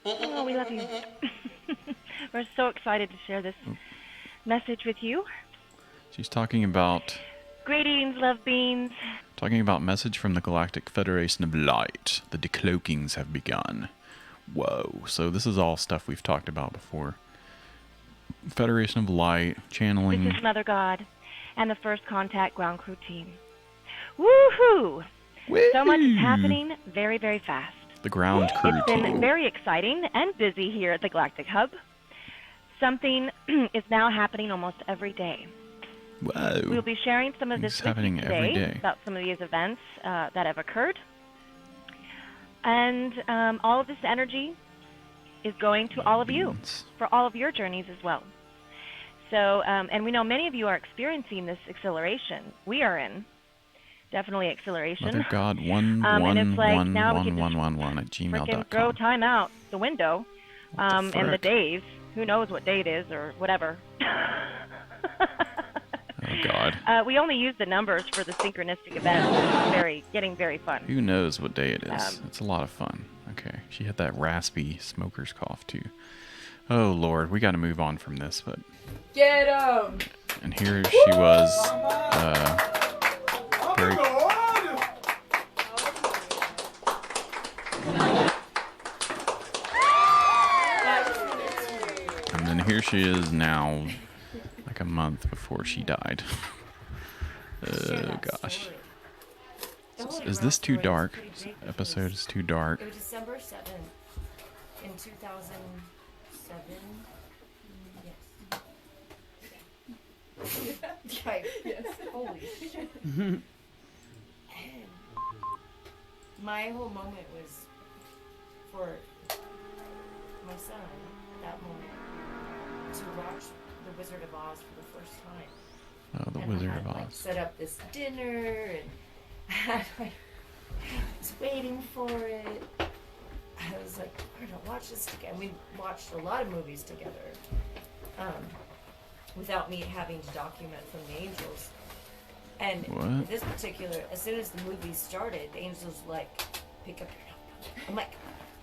oh, we love you. We're so excited to share this message with you. She's talking about... Greetings, love beans. Talking about message from the Galactic Federation of Light. The decloakings have begun. Whoa. So this is all stuff we've talked about before. Federation of Light, channeling... This is Mother God and the First Contact Ground Crew team. Woohoo! Woo! So much is happening very, very fast. The Ground Crew It's team. been very exciting and busy here at the Galactic Hub. Something is now happening almost every day. Whoa. We'll be sharing some of this with you today about some of these events that have occurred. And all of this energy is going to all of you for all of your journeys as well. So, and we know many of you are experiencing this acceleration. We are in definitely acceleration. Mother God, one and it's like now we can just 11111 at freaking throw gmail.com. time out the window, and the frick? days. Who knows what day it is or whatever. Oh God. We only use the numbers for the synchronistic events. It's getting very fun. Who knows what day it is? It's a lot of fun. Okay, she had that raspy smoker's cough too. Oh Lord, we got to move on from this, but. Get him! And here she was. Very. And then here she is now, like a month before she died. Oh gosh. Is this too dark? This episode is too dark. It was December 7th in 2007. Yes. Yes. Holy shit. And my whole moment was for my son, that moment, to watch The Wizard of Oz for the first time. Oh, The And Wizard I had, of Oz. like, set up this dinner, and I was waiting for it. I was like, we're gonna watch this together. We watched a lot of movies together, without me having to document from the angels. And What? this particular, as soon as the movie started, the angels like, pick up your notebook. I'm like,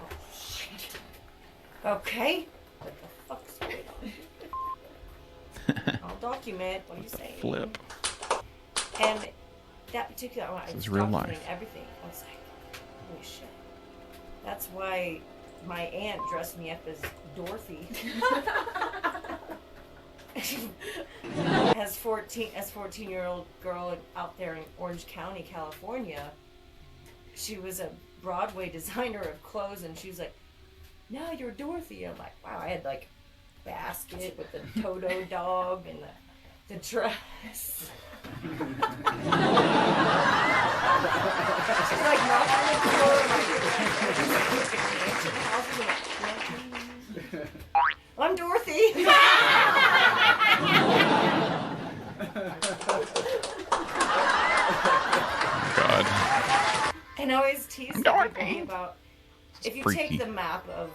oh shit. Okay, what the fuck's going on? I'll document. What are you saying? Flip. And that particular, I This was is real documenting life. everything. I was like, holy shit. That's why my aunt dressed me up as Dorothy. as 14-year-old girl out there in Orange County, California, she was a Broadway designer of clothes, and she was like, "No, you're Dorothy." I'm like, wow. I had like basket with the Toto dog and the dress. She's like knocking on the door. I'm Dorothy. God. And I always tease everybody about if you freaky. take the map of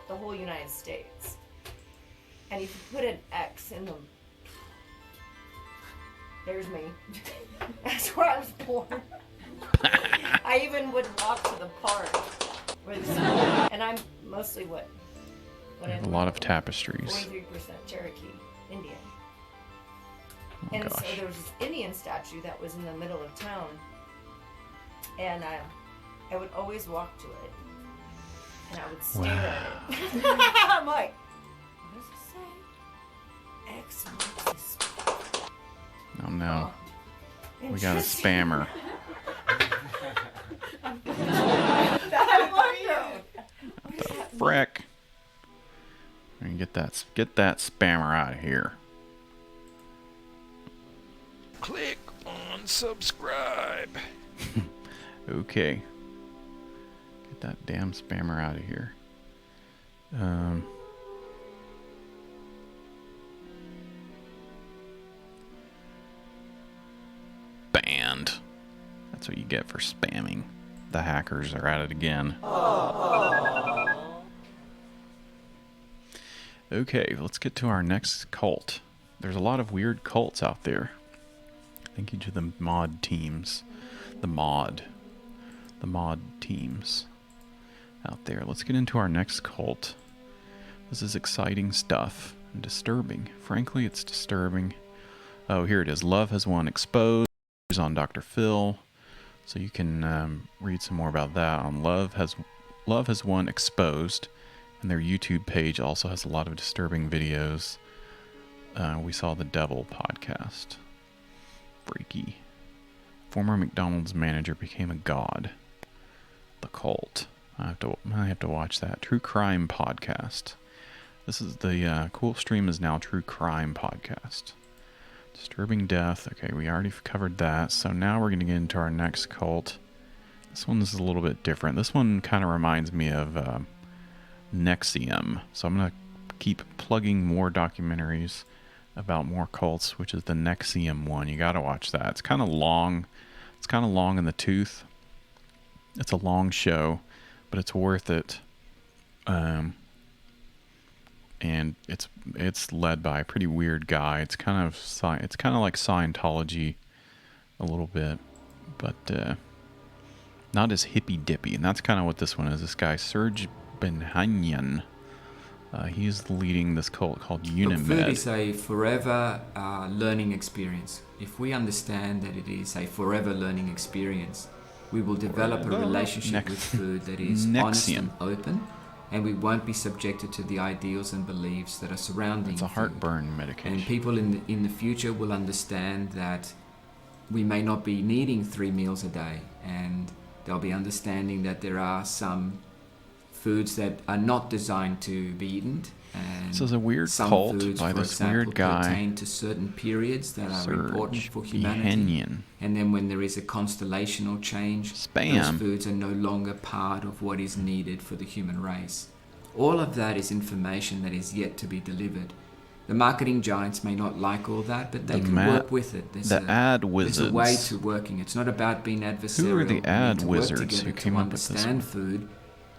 the whole United States and if you put an X in the, there's me. That's where I was born. I even would walk to the park where and I'm mostly what I have a lot of tapestries. 43% Cherokee Indian. Oh, And so gosh. there was this Indian statue that was in the middle of town, and I would always walk to it, and I would stare at it. I'm like, what does it say? X marks the spot. Oh no. We got a spammer. I wonder. Frick. And get that spammer out of here. Click on subscribe. Okay. Get that damn spammer out of here. Banned. That's what you get for spamming. The hackers are at it again. Okay, let's get to our next cult. There's a lot of weird cults out there. Thank you to the mod teams. The mod teams out there. Let's get into our next cult. This is exciting stuff and disturbing. Frankly, it's disturbing. Oh, here it is. Love Has Won Exposed on Dr. Phil. So you can read some more about that on Love Has Won Exposed. And their YouTube page also has a lot of disturbing videos. We saw the Devil podcast. Freaky. Former McDonald's manager became a god. The cult. I have to watch that. True crime podcast. This is the cool stream is now true crime podcast. Disturbing death. Okay, we already covered that. So now we're going to get into our next cult. This one is a little bit different. This one kind of reminds me of Nexium. So I'm going to keep plugging more documentaries about more cults, which is the Nexium one. You got to watch that. It's kind of long. It's kind of long in the tooth. It's a long show, but it's worth it. And it's led by a pretty weird guy. It's kind of like Scientology a little bit, but not as hippy dippy. And that's kind of what this one is. This guy Serge Benhanyan. He's leading this cult called Unimed. Food is a forever learning experience. If we understand that it is a forever learning experience, we will develop a relationship with food that is honest and open, and we won't be subjected to the ideals and beliefs that are surrounding It's a heartburn medication. And people in the future will understand that we may not be needing 3 meals a day, and they'll be understanding that there are some foods that are not designed to be eaten. And this is a weird some cult foods, by for this example, weird guy. pertain to certain periods that are Serge important for humanity. Benhanyan. And then when there is a constellational change, Spam. those foods are no longer part of what is needed for the human race. All of that is information that is yet to be delivered. The marketing giants may not like all that, but they can work with it. There's ad There's wizards. a way to working. It's not about being adversarial. Who are the We need ad to work wizards together who to came up with this understand one? food,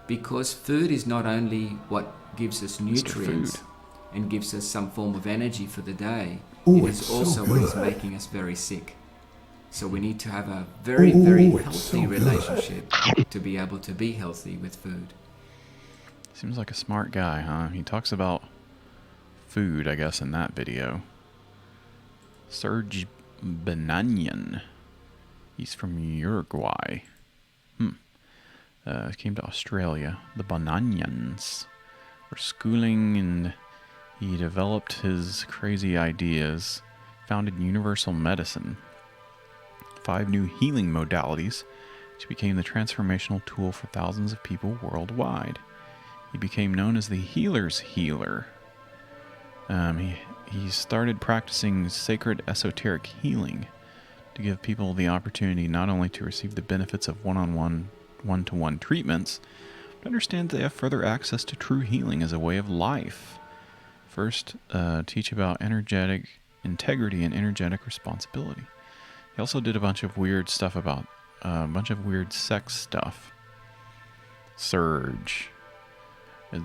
because food is not only what gives us nutrients Food. and gives us some form of energy for the day, Ooh, it is it's so also what is good. making us very sick. So we need to have a very, very healthy relationship to be able to be healthy with food. Seems like a smart guy, huh? He talks about food, I guess, in that video. Serge Benhanyan. He's from Uruguay. Came to Australia. The Bonanians were schooling, and he developed his crazy ideas. Founded universal medicine. 5 new healing modalities, which became the transformational tool for thousands of people worldwide. He became known as the healer's healer. He started practicing sacred esoteric healing to give people the opportunity not only to receive the benefits of one-to-one treatments, but understand they have further access to true healing as a way of life. First, teach about energetic integrity and energetic responsibility. He also did a bunch of weird stuff about a bunch of weird sex stuff. Serge.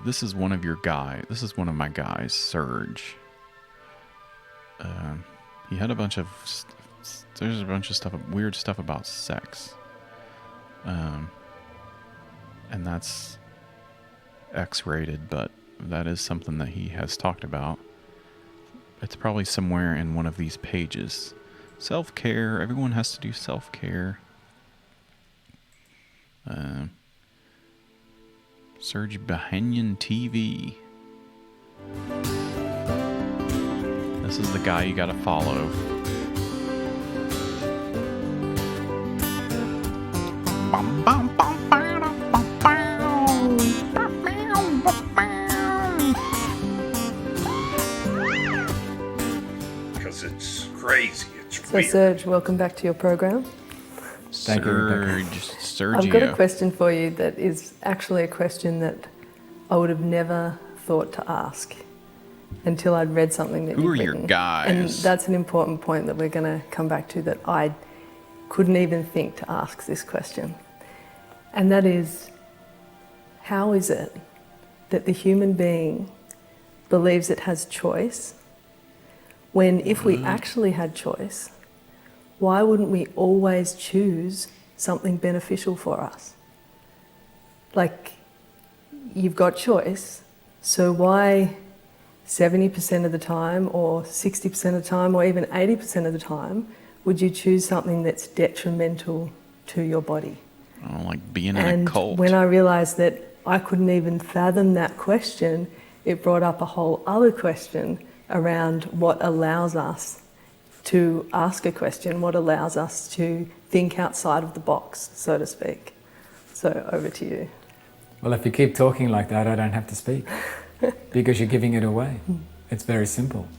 This is one of your guys. This is one of my guys, Serge. He had a bunch of there's a bunch of stuff, weird stuff about sex, and that's X-rated, but that is something that he has talked about. It's probably somewhere in one of these pages. Self-care. Everyone has to do self-care. Serge Benhanyan TV. This is the guy you gotta follow. Because it's crazy. It's So, Serge, welcome back to your program. Thank you, Sergio. I've got a question for you that is actually a question that I would have never thought to ask until I'd read something that Who you'd are your written. guys? And that's an important point that we're going to come back to, that I couldn't even think to ask this question. And that is, how is it that the human being believes it has choice when, if we actually had choice, why wouldn't we always choose something beneficial for us? Like, you've got choice, so why 70% of the time, or 60% of the time, or even 80% of the time, would you choose something that's detrimental to your body? Oh, like being in And a cult. when I realised that I couldn't even fathom that question, it brought up a whole other question around what allows us to ask a question, what allows us to think outside of the box, so to speak. So over to you. Well, if you keep talking like that, I don't have to speak because you're giving it away. It's very simple.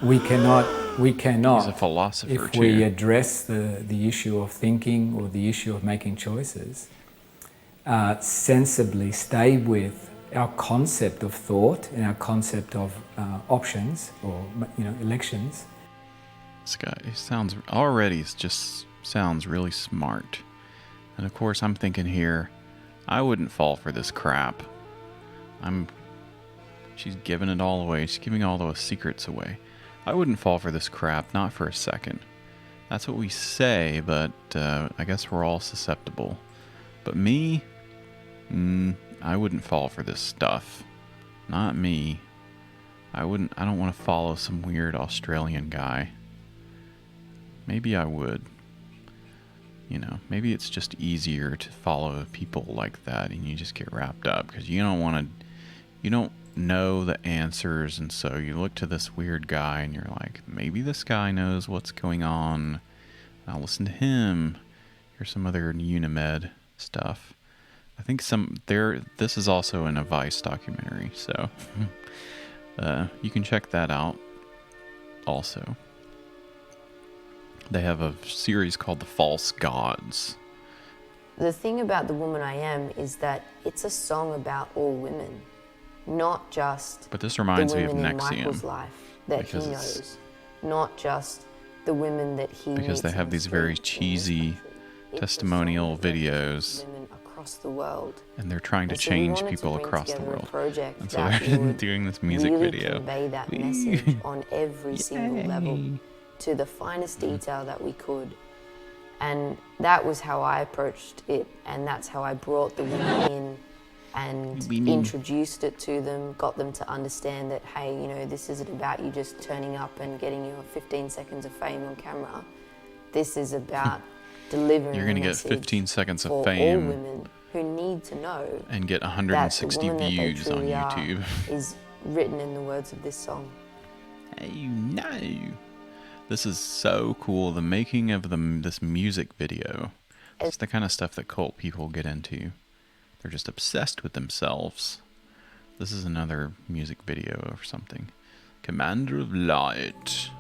We cannot. He's a philosopher if too. we address the issue of thinking or the issue of making choices, sensibly stay with our concept of thought and our concept of options or elections. This guy sounds really smart. And of course I'm thinking here, I wouldn't fall for this crap. She's giving it all away. She's giving all those secrets away. I wouldn't fall for this crap, not for a second. That's what we say, but I guess we're all susceptible. But me, I wouldn't fall for this stuff. Not me. I don't want to follow some weird Australian guy. Maybe I would. Maybe it's just easier to follow people like that and you just get wrapped up because you don't know the answers, and so you look to this weird guy and you're like, maybe this guy knows what's going on. I'll listen to him. Here's some other Unimed stuff. I think this is also in a Vice documentary, so you can check that out also. They have a series called The False Gods. The thing about The Woman I Am is that it's a song about all women, not just but this reminds me of in NXIVM Michael's life that he knows, not just the women that he because they have these very cheesy testimonial videos across the world, and they're trying to change people across the world. And so they're doing this music really video. Convey that message on every single level to the finest detail that we could. And that was how I approached it, and that's how I brought the women in and introduced it to them, got them to understand that, hey, this isn't about you just turning up and getting your 15 seconds of fame on camera. This is about delivering You're going to get 15 seconds of fame all women who need to know and get 160 views on YouTube. Is written in the words of this song. Hey, this is so cool. The making of this music video. It's the kind of stuff that cult people get into. They're just obsessed with themselves. This is another music video or something. Commander of Light.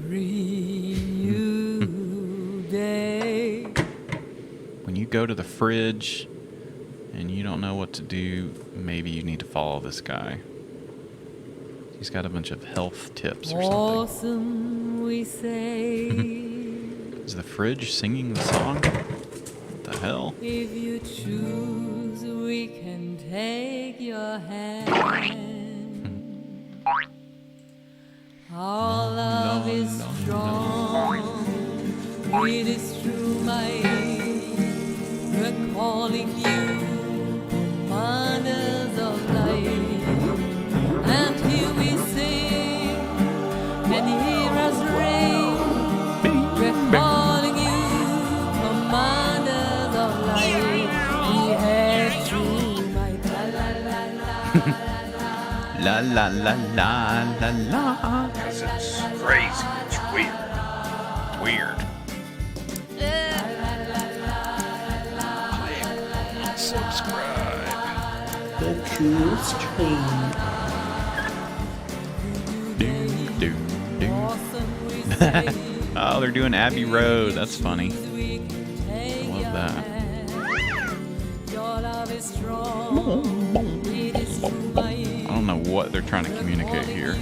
Every new day. When you go to the fridge and you don't know what to do, maybe you need to follow this guy. He's got a bunch of health tips or something. Awesome, we say. Is the fridge singing the song? What the hell? If you choose, we can take your hand. Our love is strong. It is true, my. We're calling you commanders of light. And here we sing, and hear us ring. We're calling you commanders of light. We have true might. La la la la la la. Because it's crazy. It's weird. Weird. Subscribe. The Truth Train. Oh, they're doing Abbey Road. That's funny. I love that. I don't know what they're trying to communicate here.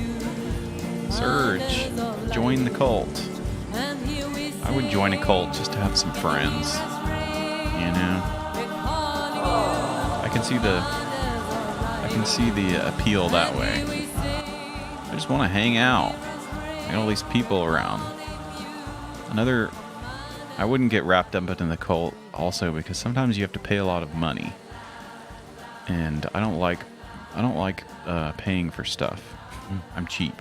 Surge, join the cult. I would join a cult just to have some friends. I can see the appeal that way. I just want to hang out. And all these people around. I wouldn't get wrapped up in the cult also because sometimes you have to pay a lot of money. And I don't like paying for stuff. I'm cheap.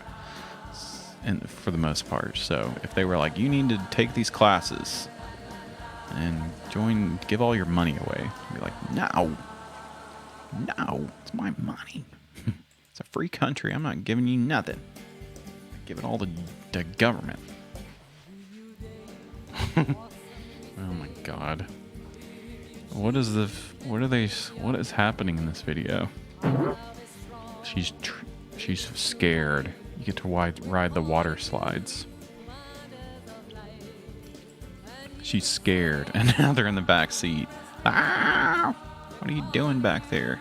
And for the most part. So if they were like, you need to take these classes and give all your money away. I'd be like, no, it's my money. It's a free country. I'm not giving you nothing. Give it all to the government. Oh my god. What is happening in this video? She's scared. You get to ride the water slides. She's scared, and now they're in the back seat. Ah! What are you doing back there?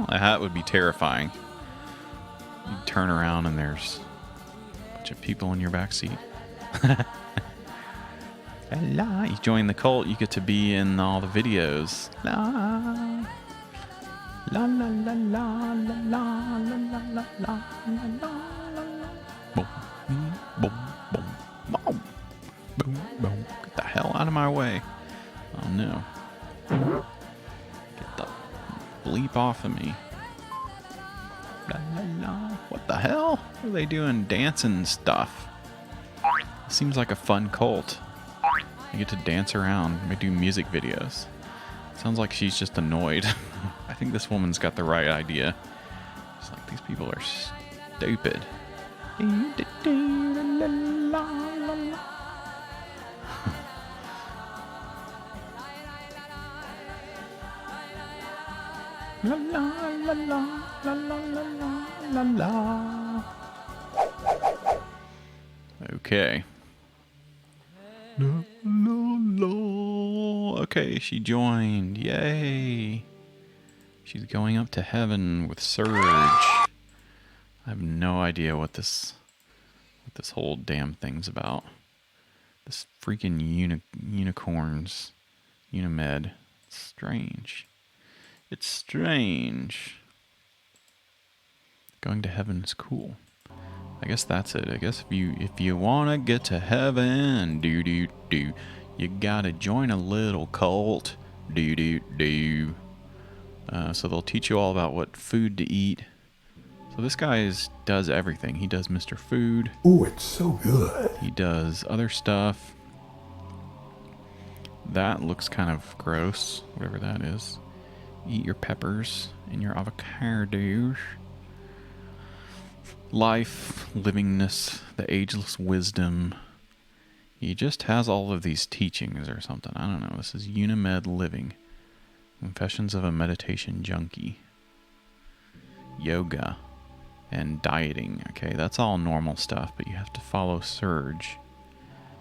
That would be terrifying. You turn around and there's a bunch of people in your back seat. La, you join the cult, you get to be in all the videos. La la la la la la la la la la la. Boom, boom, boom, boom, boom, boom. Get the hell out of my way! Oh no! Get the bleep off of me! La la la! What the hell? What are they doing? Dancing stuff. Seems like a fun cult. You get to dance around. They do music videos. Sounds like she's just annoyed. I think this woman's got the right idea. It's like these people are stupid. La la la la la la la la la. Okay. La, la, la. Okay, she joined. Yay. She's going up to heaven with Surge. I have no idea what this whole damn thing's about. This freaking unicorns. Unimed. It's strange. It's strange. Going to heaven is cool. I guess that's it. I guess if you wanna get to heaven, you gotta join a little cult. So they'll teach you all about what food to eat. So this guy does everything. He does Mr. Food. Oh, it's so good. He does other stuff. That looks kind of gross, whatever that is. Eat your peppers and your avocados. Life, livingness, the ageless wisdom. He just has all of these teachings or something. I don't know. This is Unimed Living. Confessions of a Meditation Junkie. Yoga. And dieting. Okay, that's all normal stuff, but you have to follow Surge.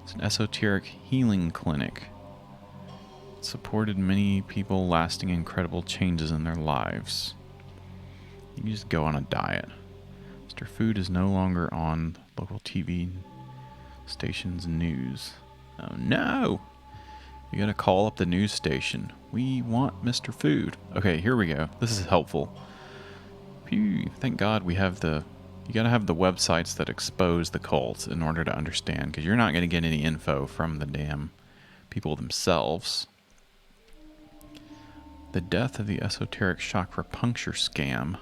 It's an esoteric healing clinic. It supported many people, lasting incredible changes in their lives. You can just go on a diet. Mr. Food is no longer on local TV station's news. Oh no! You gotta call up the news station. We want Mr. Food. Okay, here we go. This is helpful. Phew, thank God we have you gotta have the websites that expose the cults in order to understand, because you're not gonna get any info from the damn people themselves. The death of the esoteric chakra-puncture scam.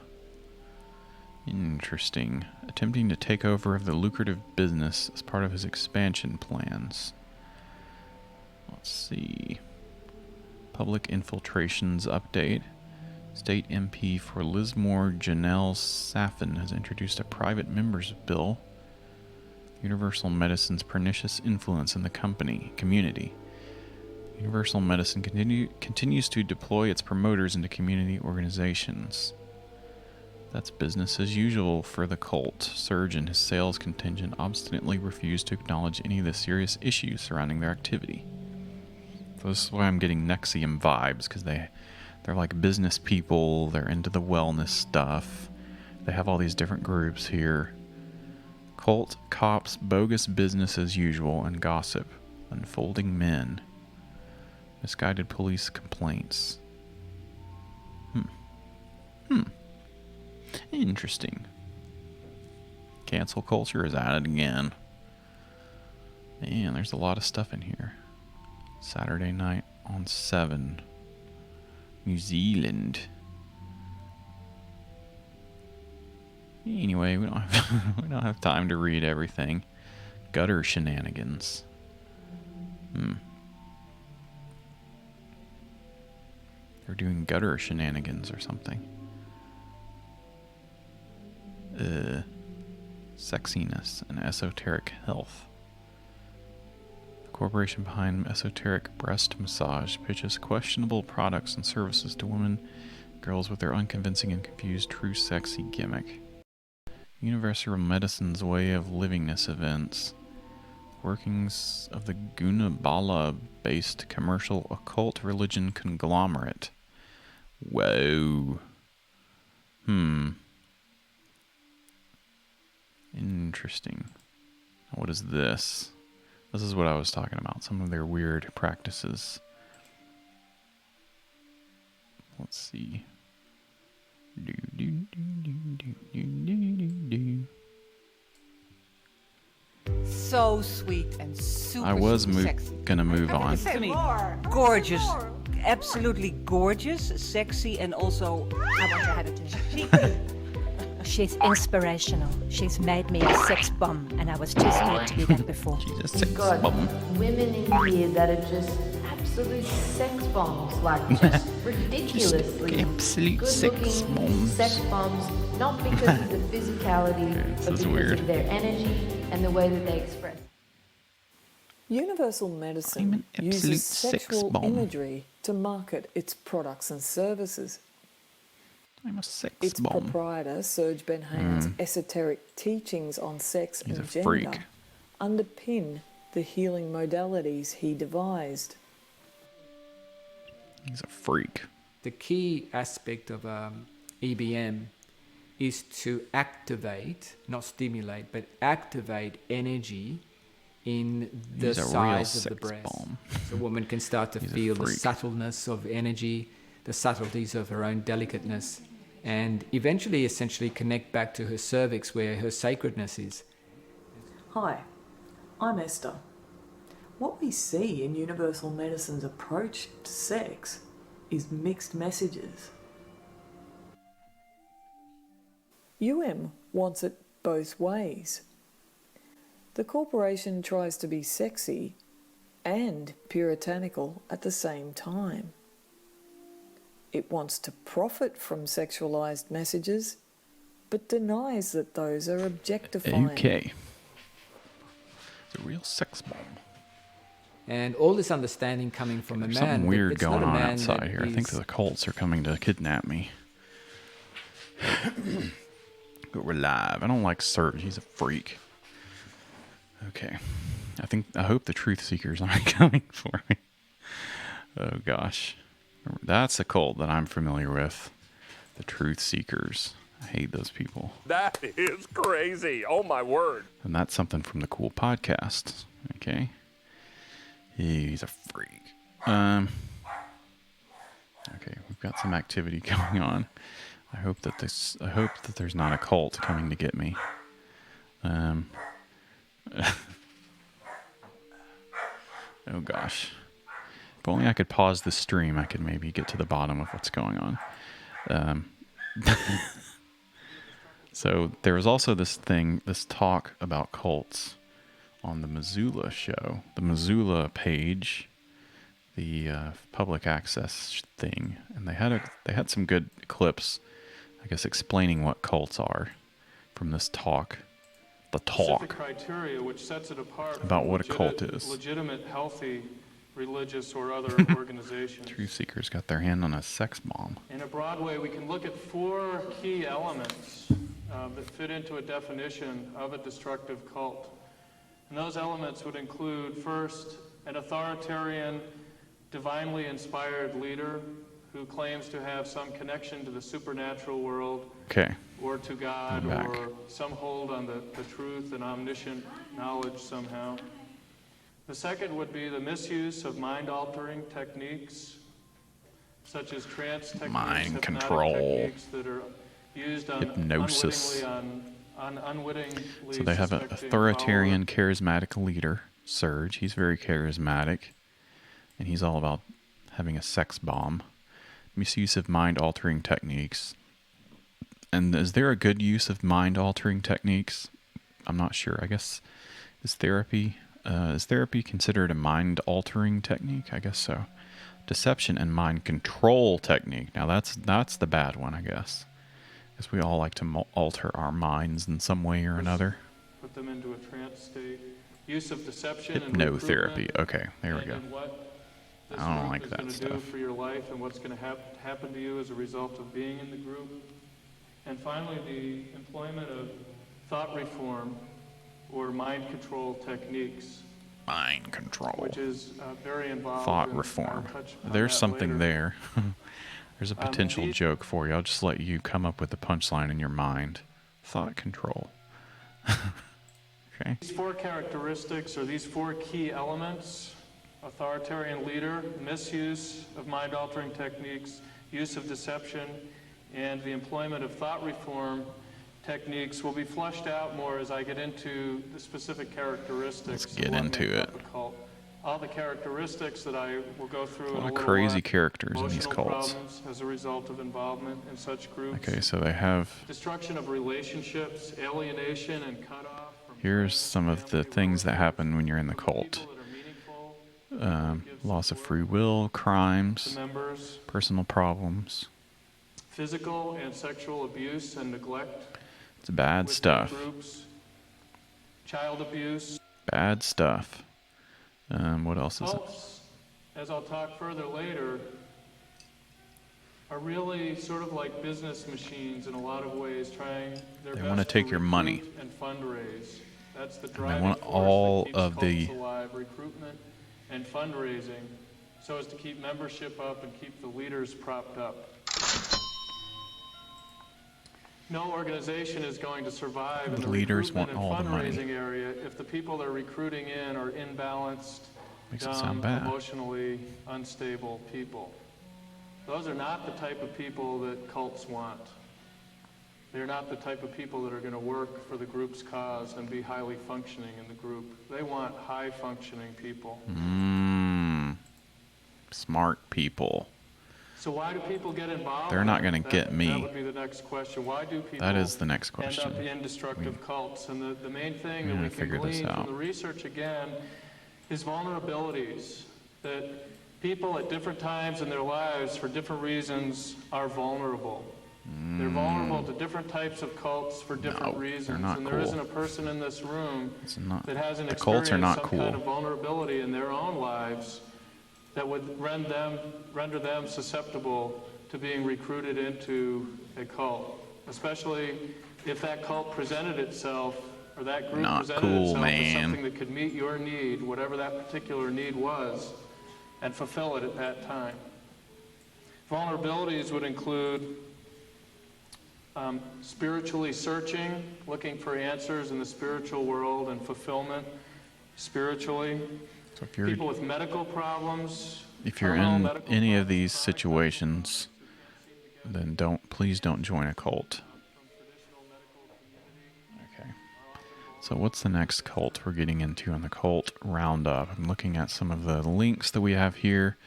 Interesting. Attempting to take over of the lucrative business as part of his expansion plans. Let's see. Public infiltrations update. State MP for Lismore, Janelle Saffin, has introduced a private members bill. Universal Medicine's pernicious influence in the community. Universal Medicine continues to deploy its promoters into community organizations. That's business as usual for the cult. Surge and his sales contingent obstinately refuse to acknowledge any of the serious issues surrounding their activity. So this is why I'm getting NXIVM vibes, because they're like business people, they're into the wellness stuff. They have all these different groups here. Cult, cops, bogus business as usual, and gossip. Unfolding men. Misguided police complaints. Interesting. Cancel culture is at it again. Man, there's a lot of stuff in here. Saturday night on 7. New Zealand. Anyway, we don't have time to read everything. Gutter shenanigans. They're doing gutter shenanigans or something. Sexiness and esoteric health. The corporation behind esoteric breast massage pitches questionable products and services to women, girls with their unconvincing and confused true sexy gimmick. Universal Medicine's way of livingness events. Workings of the Gunabala-based commercial occult religion conglomerate. Whoa. Interesting. What is this? This is what I was talking about. Some of their weird practices. Let's see. So sweet and super, I was sexy. gonna move on. To me, gorgeous, absolutely gorgeous, sexy, and also I want to have it. She's inspirational. She's made me a sex bomb, and I was too scared to be that before. She's a sex got bomb. women in here that are just absolute sex bombs, like just ridiculously absolute good sex looking bombs. sex bombs, not because of the physicality, but because weird. of their energy and the way that they express. Universal Medicine uses sexual imagery to market its products and services. I'm a sex Its bomb. proprietor, Serge Benhaim's esoteric teachings on sex He's and a gender freak. underpin the healing modalities he devised. He's a freak. The key aspect of EBM is to activate, not stimulate, but activate energy in the He's a real size of sex the breast. bomb. So a woman can start to He's a feel the freak. subtleness of energy, the subtleties of her own delicateness, and eventually essentially connect back to her cervix where her sacredness is. Hi, I'm Esther. What we see in Universal Medicine's approach to sex is mixed messages. wants it both ways. The corporation tries to be sexy and puritanical at the same time. It wants to profit from sexualized messages, but denies that those are objectifying. Okay. It's a real sex bomb. And all this understanding coming from a There's man. something weird it's not going a on man outside that here. I think is- the cults are coming to kidnap me. But we're live. I don't like Serge. He's a freak. Okay. I hope the truth seekers aren't coming for me. Oh gosh. That's a cult that I'm familiar with. The truth seekers. I hate those people. That is crazy. Oh my word. And that's something from the Cool Podcast. Okay. He's a freak. Okay, we've got some activity going on. I hope that there's not a cult coming to get me. Oh gosh. If only I could pause the stream, I could maybe get to the bottom of what's going on. So there was also this talk about cults on the Missoula show, the Missoula page, the public access thing, and they had some good clips, I guess, explaining what cults are from this talk. The talk Specific criteria which sets it apart about from what a cult is. legitimate, healthy, religious or other organizations. Truth seekers got their hand on a sex bomb. In a broad way, we can look at 4 key elements that fit into a definition of a destructive cult. And those elements would include, first, an authoritarian, divinely inspired leader who claims to have some connection to the supernatural world, Okay. or to God, I'm back. or some hold on the truth and omniscient knowledge somehow. The second would be the misuse of mind-altering techniques, such as trance techniques, Mind hypnotic control. techniques that are used on Hypnosis. unwittingly So they have an suspecting authoritarian, charismatic leader, Serge. He's very charismatic, and he's all about having a sex bomb. Misuse of mind-altering techniques. And is there a good use of mind-altering techniques? I'm not sure. I guess is therapy considered a mind-altering technique? I guess so. Deception and mind control technique. Now that's the bad one, I guess. Because we all like to alter our minds in some way or another. Put them into a trance state. Use of deception Hypnotherapy. and Okay, there we and go. in what this I don't group like is that gonna do stuff. for your life and what's going to happen to you as a result of being in the group. And finally, the employment of thought reform or mind control techniques. Mind control. Which is very involved. Thought reform. There's something there. There's a potential joke for you. I'll just let you come up with the punchline in your mind. Thought control. Okay. These four characteristics, or these four key elements: authoritarian leader, misuse of mind-altering techniques, use of deception, and the employment of thought reform techniques will be fleshed out more as I get into the specific characteristics. Let's get into it. All the characteristics that I will go through. A lot of crazy characters in these cults. As a result of involvement in such groups. Okay, so they have. Destruction of relationships, alienation, and cutoff. Here's some of the things that happen when you're in the cult. Loss of free will, crimes, personal problems. Physical and sexual abuse and neglect. It's bad stuff. Groups, child abuse. Bad stuff. What else is it? As I'll talk further later, are really sort of like business machines in a lot of ways, trying their best. They want to take your money. And fundraise. That's the And driving they want force all that keeps of the cults alive, recruitment and fundraising, so as to keep membership up and keep the leaders propped up. No organization is going to survive in the leaders recruitment want all and the money. fundraising area if the people they're recruiting in are imbalanced, Makes it sound bad. emotionally unstable people. Those are not the type of people that cults want. They're not the type of people that are going to work for the group's cause and be highly functioning in the group. They want high-functioning people. Smart people. So why do people get involved? They're not going to get me. That would be the next question. Why do people That is the next question. end up in destructive cults? And the main thing that Yeah, we can figure this glean from out. the research again is vulnerabilities. That people at different times in their lives, for different reasons, are vulnerable. They're vulnerable to different types of cults for different reasons. they're not and there cool. isn't a person in this room that hasn't the cults experienced are not some cool. kind of vulnerability in their own lives that would render them susceptible to being recruited into a cult, especially if that cult presented itself, or that group Not presented cool, itself as man. something that could meet your need, whatever that particular need was, and fulfill it at that time. Vulnerabilities would include spiritually searching, looking for answers in the spiritual world and fulfillment spiritually. So if you're, People with medical problems. if you're in any of these situations, then please don't join a cult. Okay. So what's the next cult we're getting into on the cult roundup? I'm looking at some of the links that we have here.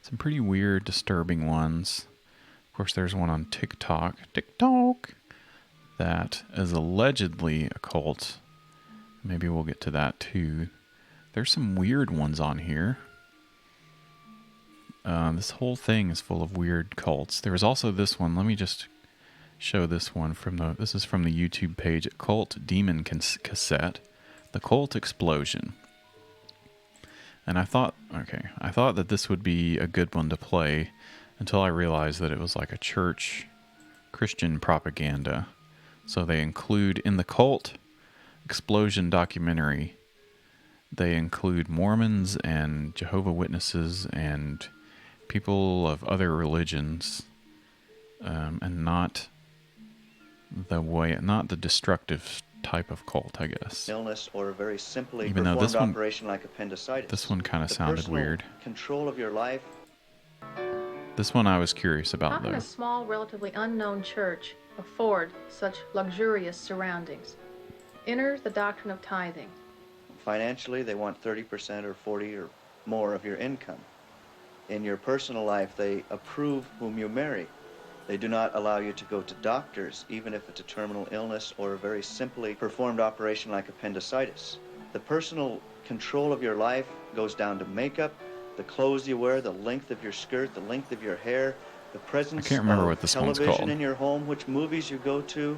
Some pretty weird, disturbing ones. Of course, there's one on TikTok, that is allegedly a cult. Maybe we'll get to that too. There's some weird ones on here. This whole thing is full of weird cults. There was also this one. Let me just show this one this is from the YouTube page at Cult Demon Cassette, the Cult Explosion. And I thought that this would be a good one to play until I realized that it was like a church Christian propaganda. So they include, in the Cult Explosion documentary, they include Mormons and Jehovah's Witnesses and people of other religions, and not the destructive type of cult, I guess. Illness or a very simply Even though performed operation like appendicitis. This one kind of The sounded personal weird. Control of your life. This one I was curious about, How can though. a small, relatively unknown church afford such luxurious surroundings? Enter the doctrine of tithing. Financially, they want 30% or 40 or more of your income. In your personal life, they approve whom you marry. They do not allow you to go to doctors, even if it's a terminal illness or a very simply performed operation like appendicitis. The personal control of your life goes down to makeup, the clothes you wear, the length of your skirt, the length of your hair, the presence I can't remember of what this one's television called. in your home, which movies you go to,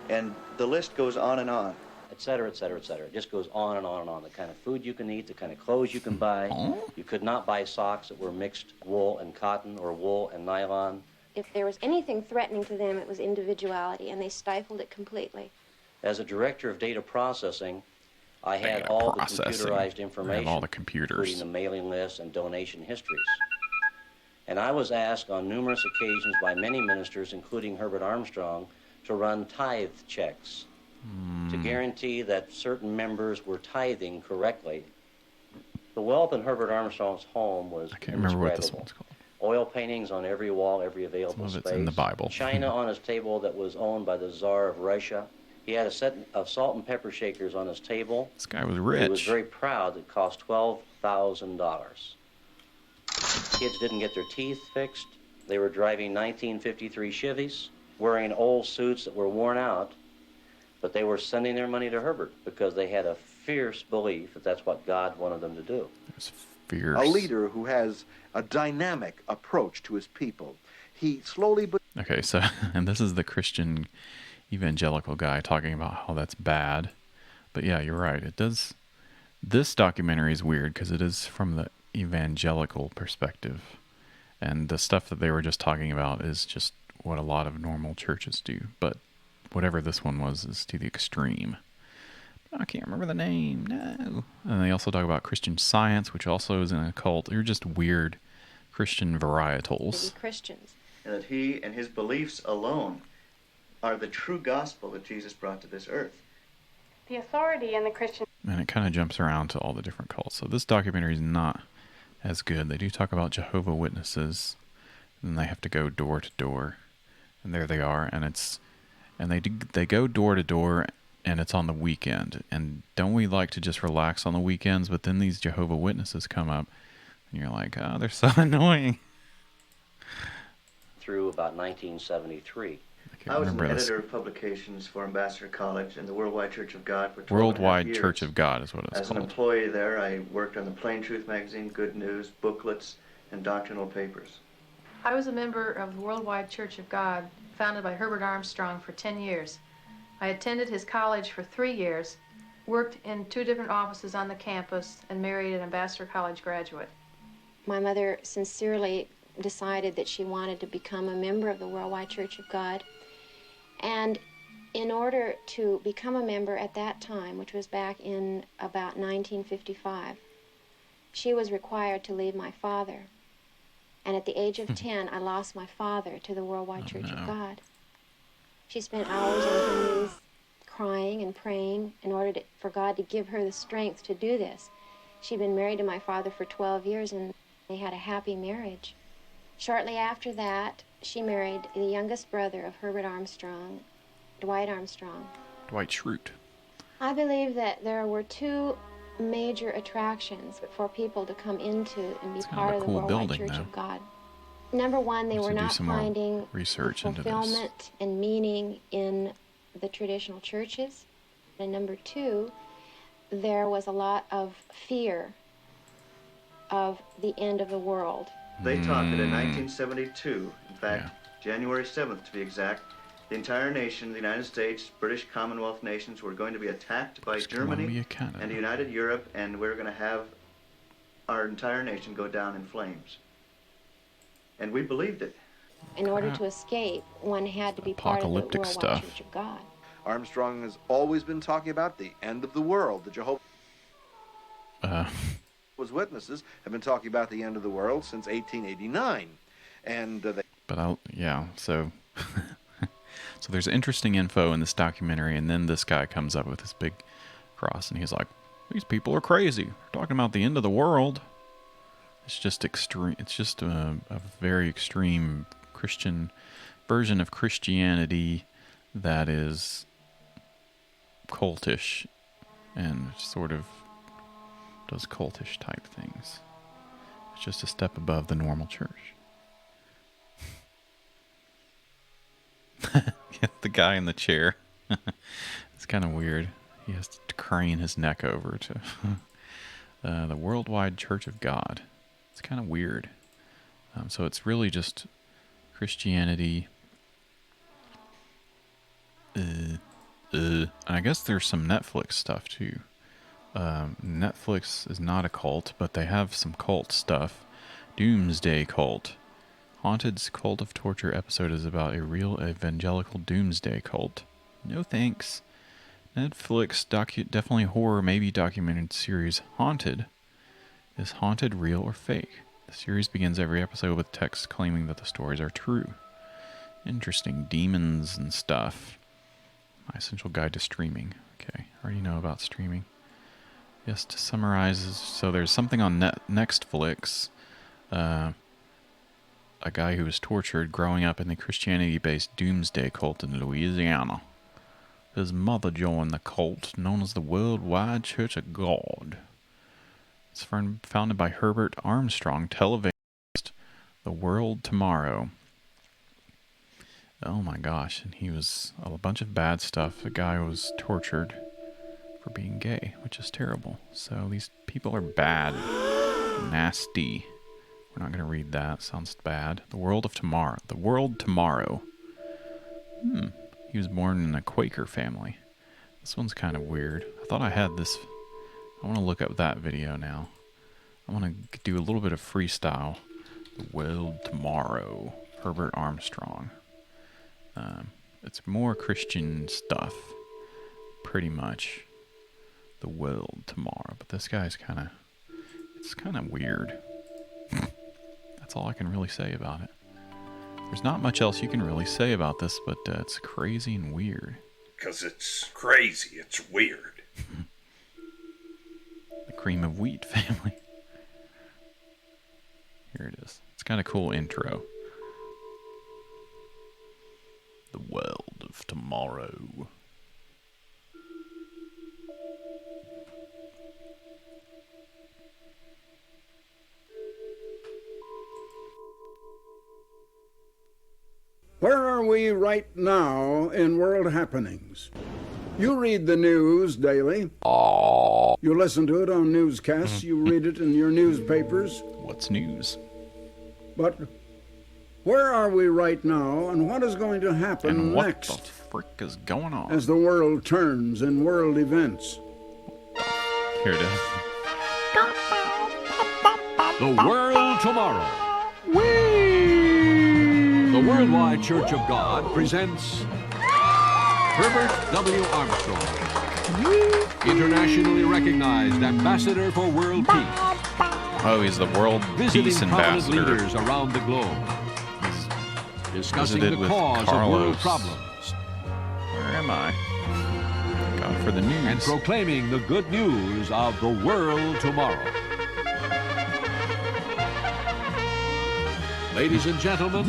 and the list goes on and on. Et cetera, et cetera, et cetera. It just goes on and on and on. The kind of food you can eat, the kind of clothes you can buy. You could not buy socks that were mixed wool and cotton or wool and nylon. If there was anything threatening to them, it was individuality, and they stifled it completely. As a director of data processing, I had all the computerized information, all the computers, including the mailing lists and donation histories. And I was asked on numerous occasions by many ministers, including Herbert Armstrong, to run tithe checks to guarantee that certain members were tithing correctly. The wealth in Herbert Armstrong's home was I can't remember what this one's called. Oil paintings on every wall, every available Some of space. it's in the Bible. China on his table that was owned by the Tsar of Russia. He had a set of salt and pepper shakers on his table. This guy was rich. He was very proud. It cost $12,000. Kids didn't get their teeth fixed. They were driving 1953 Chevys, wearing old suits that were worn out, but they were sending their money to Herbert because they had a fierce belief that that's what God wanted them to do. It's fierce. A leader who has a dynamic approach to his people. He slowly but... Okay, so, and this is the Christian evangelical guy talking about how that's bad. But yeah, you're right. It does. This documentary is weird because it is from the evangelical perspective. And the stuff that they were just talking about is just what a lot of normal churches do. But whatever this one was is to the extreme. I can't remember the name. No. And they also talk about Christian Science, which also is in a cult. They're just weird Christian varietals. Christians. And that he and his beliefs alone are the true gospel that Jesus brought to this earth. The authority in the Christian... And it kind of jumps around to all the different cults. So this documentary is not as good. They do talk about Jehovah Witnesses, and they have to go door to door. And there they are, and they go door to door, and it's on the weekend. And don't we like to just relax on the weekends? But then these Jehovah Witnesses come up, and you're like, oh, they're so annoying. Through about 1973. I was an editor of publications for Ambassador College and the Worldwide Church of God for 12 and a half Worldwide years. Church of God is what it's As called. an employee there, I worked on the Plain Truth magazine, Good News, booklets, and doctrinal papers. I was a member of the Worldwide Church of God, founded by Herbert Armstrong for 10 years. I attended his college for 3 years, worked in 2 different offices on the campus, and married an Ambassador College graduate. My mother sincerely decided that she wanted to become a member of the Worldwide Church of God. And in order to become a member at that time, which was back in about 1955, she was required to leave my father. And at the age of 10, I lost my father to the Worldwide Church of God. She spent hours on her knees crying and praying in order for God to give her the strength to do this. She'd been married to my father for 12 years, and they had a happy marriage. Shortly after that, she married the youngest brother of Herbert Armstrong, Dwight Armstrong. Dwight Schrute. I believe that there were 2 major attractions for people to come into and be part of the Worldwide Church of God. Number one, they were not finding fulfillment and meaning in the traditional churches. And number 2, there was a lot of fear of the end of the world. They taught that in 1972, in fact, January 7th to be exact, the entire nation, the United States, British Commonwealth nations, were going to be attacked by Germany and the United Europe, and we're going to have our entire nation go down in flames. And we believed it. In order to escape, one had to be part of the Worldwide Church of God. Armstrong has always been talking about the end of the world. The Jehovah's Witnesses have been talking about the end of the world since 1889. And so so there's interesting info in this documentary, and then this guy comes up with this big cross, and he's like, these people are crazy. They're talking about the end of the world. It's just extreme. It's just a very extreme Christian version of Christianity that is cultish and sort of does cultish type things. It's just a step above the normal church. The guy in the chair. It's kind of weird. He has to crane his neck over to the Worldwide Church of God. It's kind of weird. So it's really just Christianity. I guess there's some Netflix stuff too. Netflix is not a cult, but they have some cult stuff. Doomsday Cult. Haunted's Cult of Torture episode is about a real evangelical doomsday cult. No thanks. Netflix definitely horror, maybe documented series Haunted. Is Haunted real or fake? The series begins every episode with text claiming that the stories are true. Interesting. Demons and stuff. My essential guide to streaming. Okay, already know about streaming. Yes, to summarize, so there's something on Nextflix. A guy who was tortured growing up in the Christianity-based Doomsday cult in Louisiana. His mother joined the cult known as the Worldwide Church of God. It's founded by Herbert Armstrong, television The World Tomorrow. Oh my gosh, and he was a bunch of bad stuff. The guy was tortured for being gay, which is terrible. So these people are bad, nasty. We're not going to read that. Sounds bad. The World of Tomorrow. The World Tomorrow. He was born in a Quaker family. This one's kind of weird. I thought I had this. I want to look up that video now. I want to do a little bit of freestyle. The World Tomorrow. Herbert Armstrong. It's more Christian stuff. Pretty much. The World Tomorrow. But this guy's kind of... It's kind of weird. That's all I can really say about it. There's not much else you can really say about this, but it's crazy and weird. Because it's crazy, it's weird. The Cream of Wheat family. Here it is. It's kind of cool intro. The World of Tomorrow. Where are we right now in world happenings? You read the news daily. You listen to it on newscasts. You read it in your newspapers. What's news? But where are we right now, and what is going to happen and what next? What the frick is going on? As the world turns in world events. Here it is. The World Tomorrow. The Worldwide Church of God presents Herbert W. Armstrong, internationally recognized ambassador for world peace. Oh, he's the world peace ambassador. Visiting leaders around the globe, discussing the cause of world problems. Where am I? Got for the news. And proclaiming the good news of the world tomorrow. Ladies and gentlemen,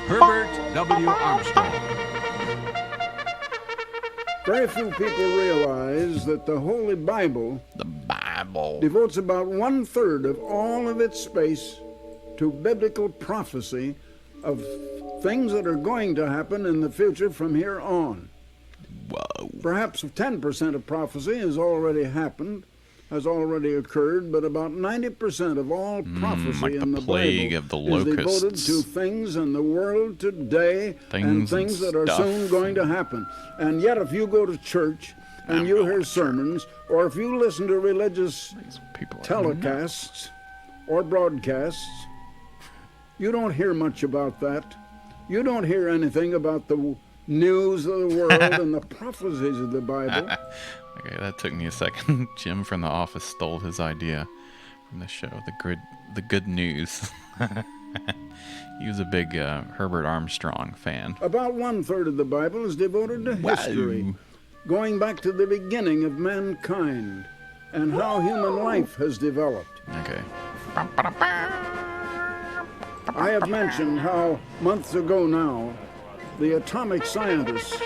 Herbert W. Armstrong. Very few people realize that the Holy Bible, devotes about 1/3 of all of its space to biblical prophecy of things that are going to happen in the future from here on. Whoa. Perhaps 10% of prophecy has already happened, has already occurred, but about 90% of all prophecy like in the plague Bible of the is devoted locusts. to things in the world today and things that are soon going to happen. And yet if you go to church and you hear sermons, or if you listen to religious telecasts or broadcasts, you don't hear much about that. You don't hear anything about the news of the world and the prophecies of the Bible. Okay, that took me a second. Jim from The Office stole his idea from the show, The Good News. He was a big Herbert Armstrong fan. About 1/3 of the Bible is devoted to history, going back to the beginning of mankind and how human life has developed. Okay. I have mentioned how months ago now, the atomic scientists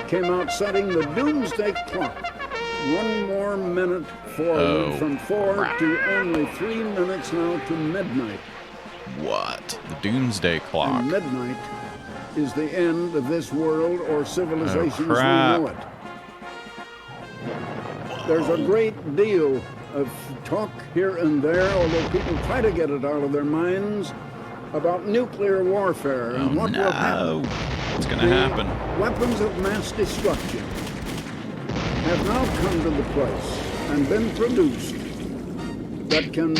came out setting the doomsday clock 1 more minute forward from 4 to only 3 minutes now to midnight. What? The doomsday clock. And midnight is the end of this world or civilization as we know it. There's a great deal of talk here and there, although people try to get it out of their minds, about nuclear warfare and what will happen. What's going to happen? Weapons of mass destruction have now come to the place and been produced that can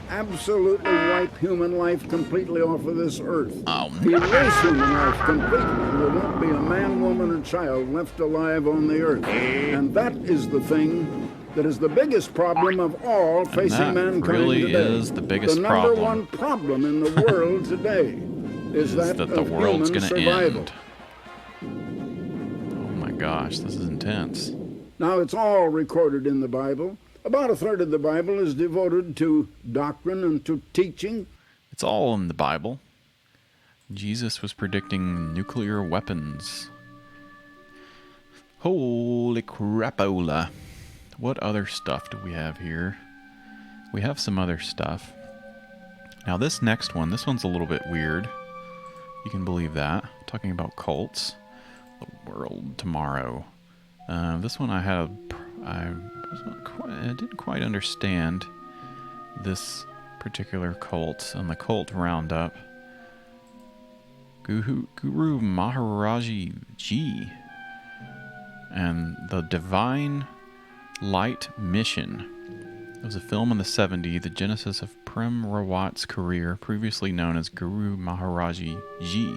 absolutely wipe human life completely off of this earth. Oh, Erase human life completely, and there won't be a man, woman, or child left alive on the earth. And that is the thing that is the biggest problem of all facing mankind really today. Is the biggest the number problem. one problem in the world today is that the of world's human gonna survival. end. Oh my gosh, this is intense. Now, it's all recorded in the Bible. About a third of the Bible is devoted to doctrine and to teaching. It's all in the Bible. Jesus was predicting nuclear weapons. Holy crapola. What other stuff do we have here? We have some other stuff. Now this next one, this one's a little bit weird. You can believe that. Talking about cults. The world tomorrow. This one I didn't quite understand this particular cult on the cult roundup. Guru Maharaji Ji and the Divine Light Mission. It was a film in the 70s, the genesis of Prem Rawat's career, previously known as Guru Maharaji Ji,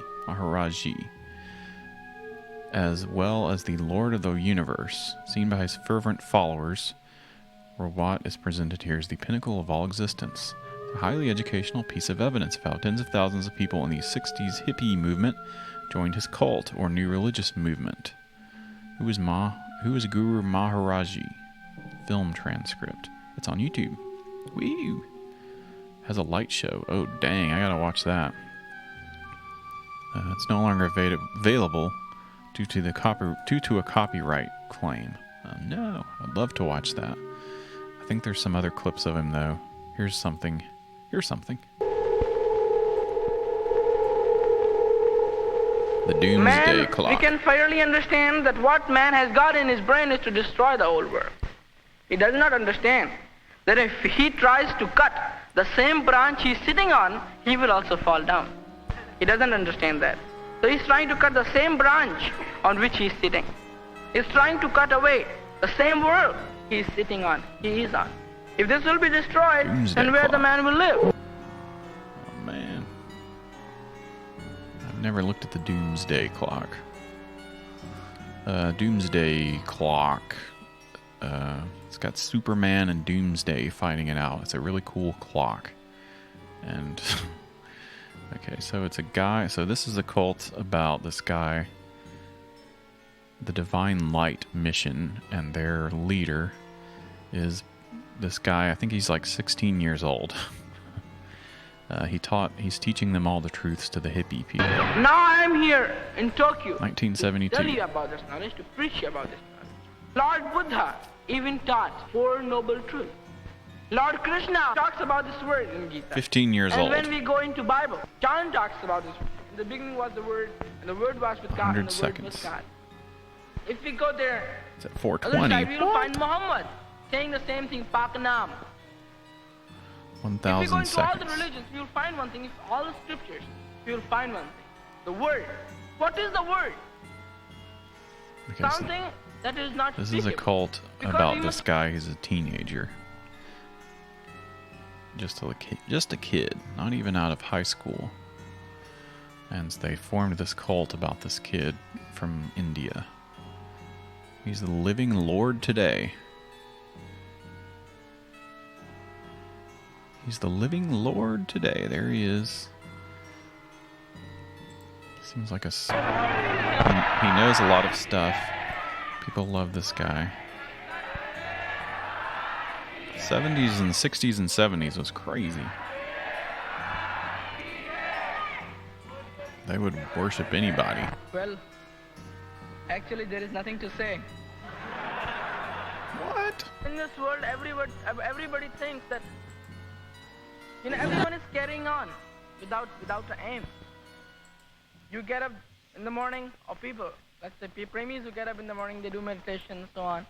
as well as the Lord of the Universe. Seen by his fervent followers, Rawat is presented here as the pinnacle of all existence. A highly educational piece of evidence of how tens of thousands of people in the 60s hippie movement joined his cult or new religious movement. Who is Guru Maharaji? Film transcript. It's on YouTube. Woo! Has a light show. Oh dang, I gotta watch that. It's no longer available due to a copyright claim. No, I'd love to watch that. I think there's some other clips of him though. Here's something. The Doomsday Clock. We can fairly understand that what man has got in his brain is to destroy the whole world. He does not understand that if he tries to cut the same branch he's sitting on, he will also fall down. He doesn't understand that. So he's trying to cut the same branch on which he's sitting. He's trying to cut away the same world he is on. If this will be destroyed, then where the man will live? Oh man. I've never looked at the Doomsday Clock. Doomsday Clock. It's got Superman and Doomsday fighting it out. It's a really cool clock. And okay, so it's a guy. So this is a cult about this guy, the Divine Light Mission, and their leader is this guy. I think he's like 16 years old. He's teaching them all the truths to the hippie people. Now I'm here in Tokyo 1972. to tell you about this knowledge, to preach about this knowledge. Lord Buddha even taught 4 noble truths. Lord Krishna talks about this word in Gita. 15 years old. And when we go into Bible, John talks about this. In the beginning was the Word, and the Word was with God, and the Word was God. If we go there, it's at 4:20. other side, we will find Muhammad saying the same thing, Paknam. 1,000 if we go into seconds. all the religions, we will find one thing. If all the scriptures, we will find one thing. The Word. What is the Word? Okay, so something that is not this is a speakable. cult Because about we this must- guy who's a teenager. Just a kid, not even out of high school. And they formed this cult about this kid from India. He's the living Lord today. He's the living Lord today. There he is. Seems like he knows a lot of stuff. People love this guy. 70s and 60s and 70s was crazy. They would worship anybody. Well, actually, there is nothing to say. What? In this world, everybody thinks that everyone is carrying on without an aim. You get up in the morning, or people, let's say premies who get up in the morning, they do meditation and so on.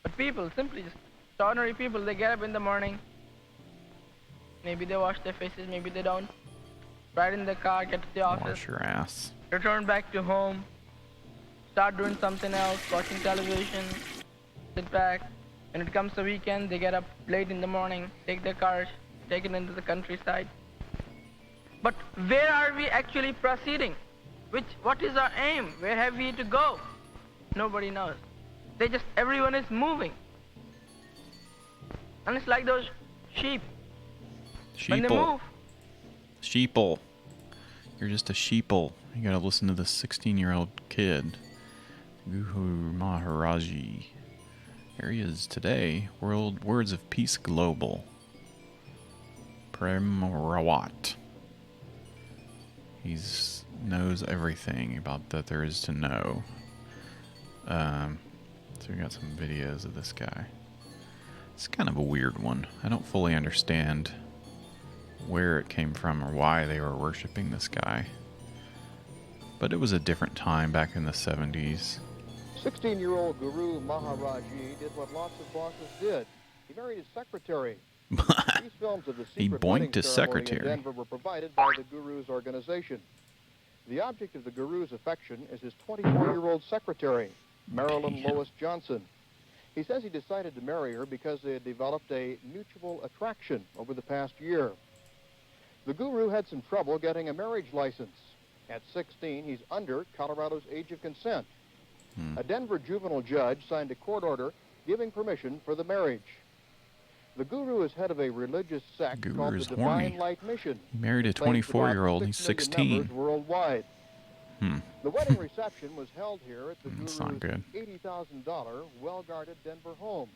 But people, simply just ordinary people, they get up in the morning. Maybe they wash their faces, maybe they don't. Ride in the car, get to the office. Wash your ass. Return back to home. Start doing something else, watching television. Sit back. When it comes the weekend, they get up late in the morning, take their cars, taken into the countryside. But where are we actually proceeding? What is our aim? Where have we to go? Nobody knows. Everyone is moving. And it's like those sheep. When they move. Sheeple. You're just a sheeple. You gotta listen to this 16-year-old kid. Guru Maharaji. Here he is today. Words of Peace Global. Prem Rawat. He knows everything about that there is to know. So we got some videos of this guy. It's kind of a weird one. I don't fully understand where it came from or why they were worshiping this guy. But it was a different time back in the 70s. 16-year-old Guru Maharaji did what lots of bosses did. He married his secretary. These films of the secret wedding ceremony in Denver were provided by the Guru's organization. The object of the Guru's affection is his 24-year-old secretary, Marilyn Lois Johnson. He says he decided to marry her because they had developed a mutual attraction over the past year. The Guru had some trouble getting a marriage license. At 16, he's under Colorado's age of consent. A Denver juvenile judge signed a court order giving permission for the marriage. The Guru is head of a religious sect called the Divine Light Mission. He married a 24-year-old. He's 16. Worldwide. The wedding reception was held here at the Guru's $80,000 well-guarded Denver home.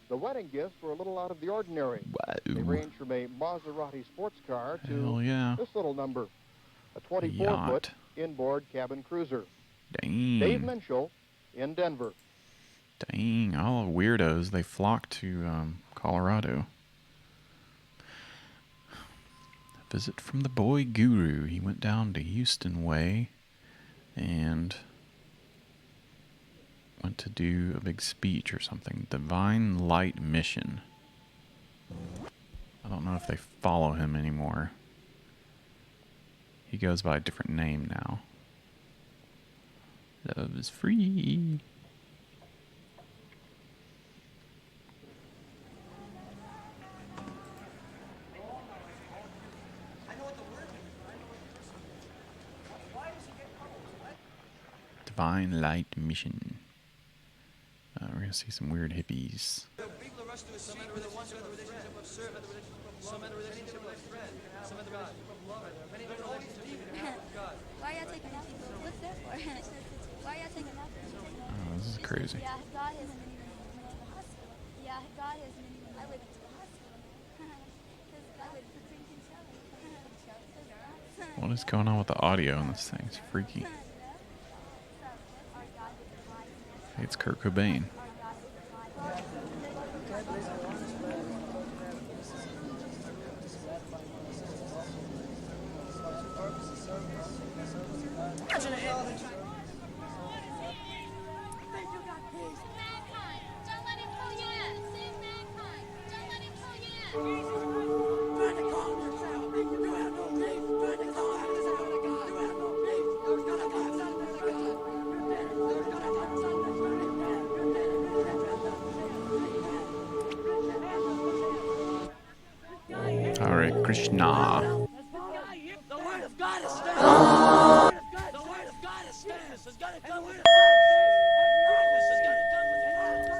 The wedding gifts were a little out of the ordinary. Wow. They ranged from a Maserati sports car to this little number, a 24-foot inboard cabin cruiser. Dang. Dave Minshall in Denver. Dang, all the weirdos, they flock to Colorado. A visit from the boy Guru. He went down to Houston Way and went to do a big speech or something. Divine Light Mission. I don't know if they follow him anymore. He goes by a different name now. Love is free. Divine Light Mission. We're going to see some weird hippies. Oh, this is crazy. What is going on with the audio in this thing? It's freaky. Hey, it's Kurt Cobain. Hare Krishna. The word of God is status. The word of God is status. It's gonna come with darkness is gonna come with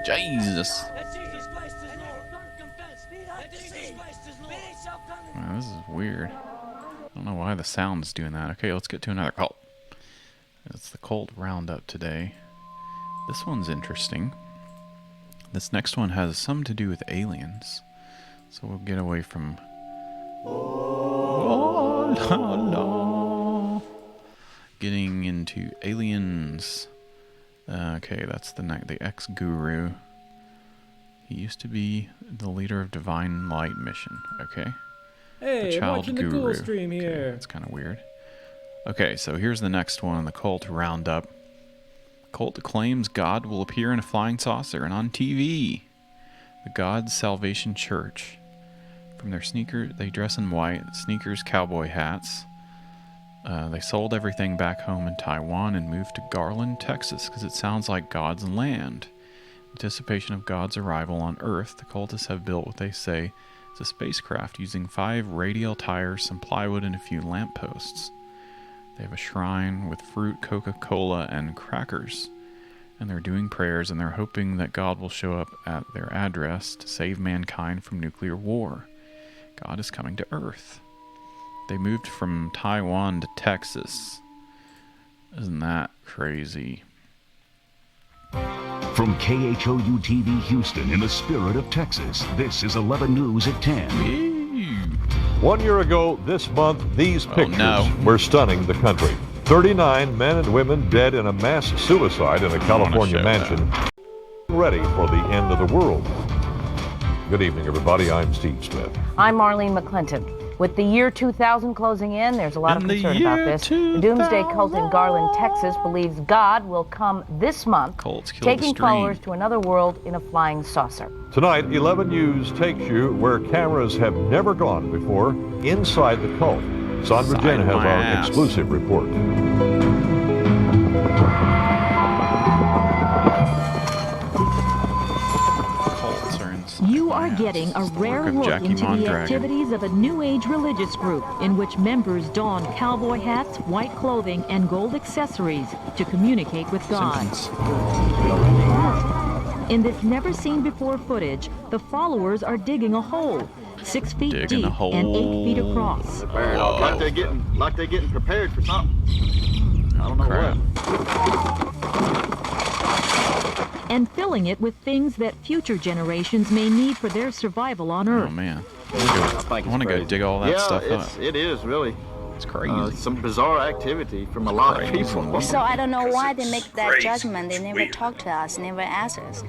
Jesus. that Jesus Christ is Lord. Confess that Jesus Christ is Lord. Wow, this is weird. I don't know why the sound's doing that. Okay, let's get to another cult. It's the cult roundup today. This one's interesting. This next one has something to do with aliens. So we'll get away from... Oh, la, la. Getting into aliens. Okay, that's the ex-guru. He used to be the leader of Divine Light Mission. Okay. Hey, I'm watching the cool stream here. That's kind of weird. Okay, so here's the next one, the cult roundup. Cult claims God will appear in a flying saucer and on TV. The God's Salvation Church. From their sneakers, they dress in white, sneakers, cowboy hats. They sold everything back home in Taiwan and moved to Garland, Texas, because it sounds like God's land. In anticipation of God's arrival on Earth, the cultists have built what they say It's a spacecraft using 5 radial tires, some plywood, and a few lampposts. They have a shrine with fruit, Coca-Cola, and crackers. And they're doing prayers, and they're hoping that God will show up at their address to save mankind from nuclear war. God is coming to Earth. They moved from Taiwan to Texas. Isn't that crazy? From KHOU-TV Houston in the spirit of Texas, this is 11 News at 10. 1 year ago this month, these pictures were stunning the country. 39 men and women dead in a mass suicide in a California mansion, ready for the end of the world. Good evening, everybody. I'm Steve Smith. I'm Marlene McClinton. With the year 2000 closing in, there's a lot of concern about this. The Doomsday Cult in Garland, Texas believes God will come this month, taking followers to another world in a flying saucer. Tonight, 11 News takes you where cameras have never gone before, inside the cult. Sandra Jen has our exclusive report. You are getting a rare look into the activities of a New Age religious group in which members don cowboy hats, white clothing, and gold accessories to communicate with God. In this never-seen-before footage, the followers are digging a hole 6 feet deep and 8 feet across. Like they're getting prepared for something. I don't know what. And filling it with things that future generations may need for their survival on Earth. Oh man, I want to go dig all that stuff up. It is really. It's crazy. Some bizarre activity from a lot of people. So I don't know why they make that judgment. They never talk to us, never ask us.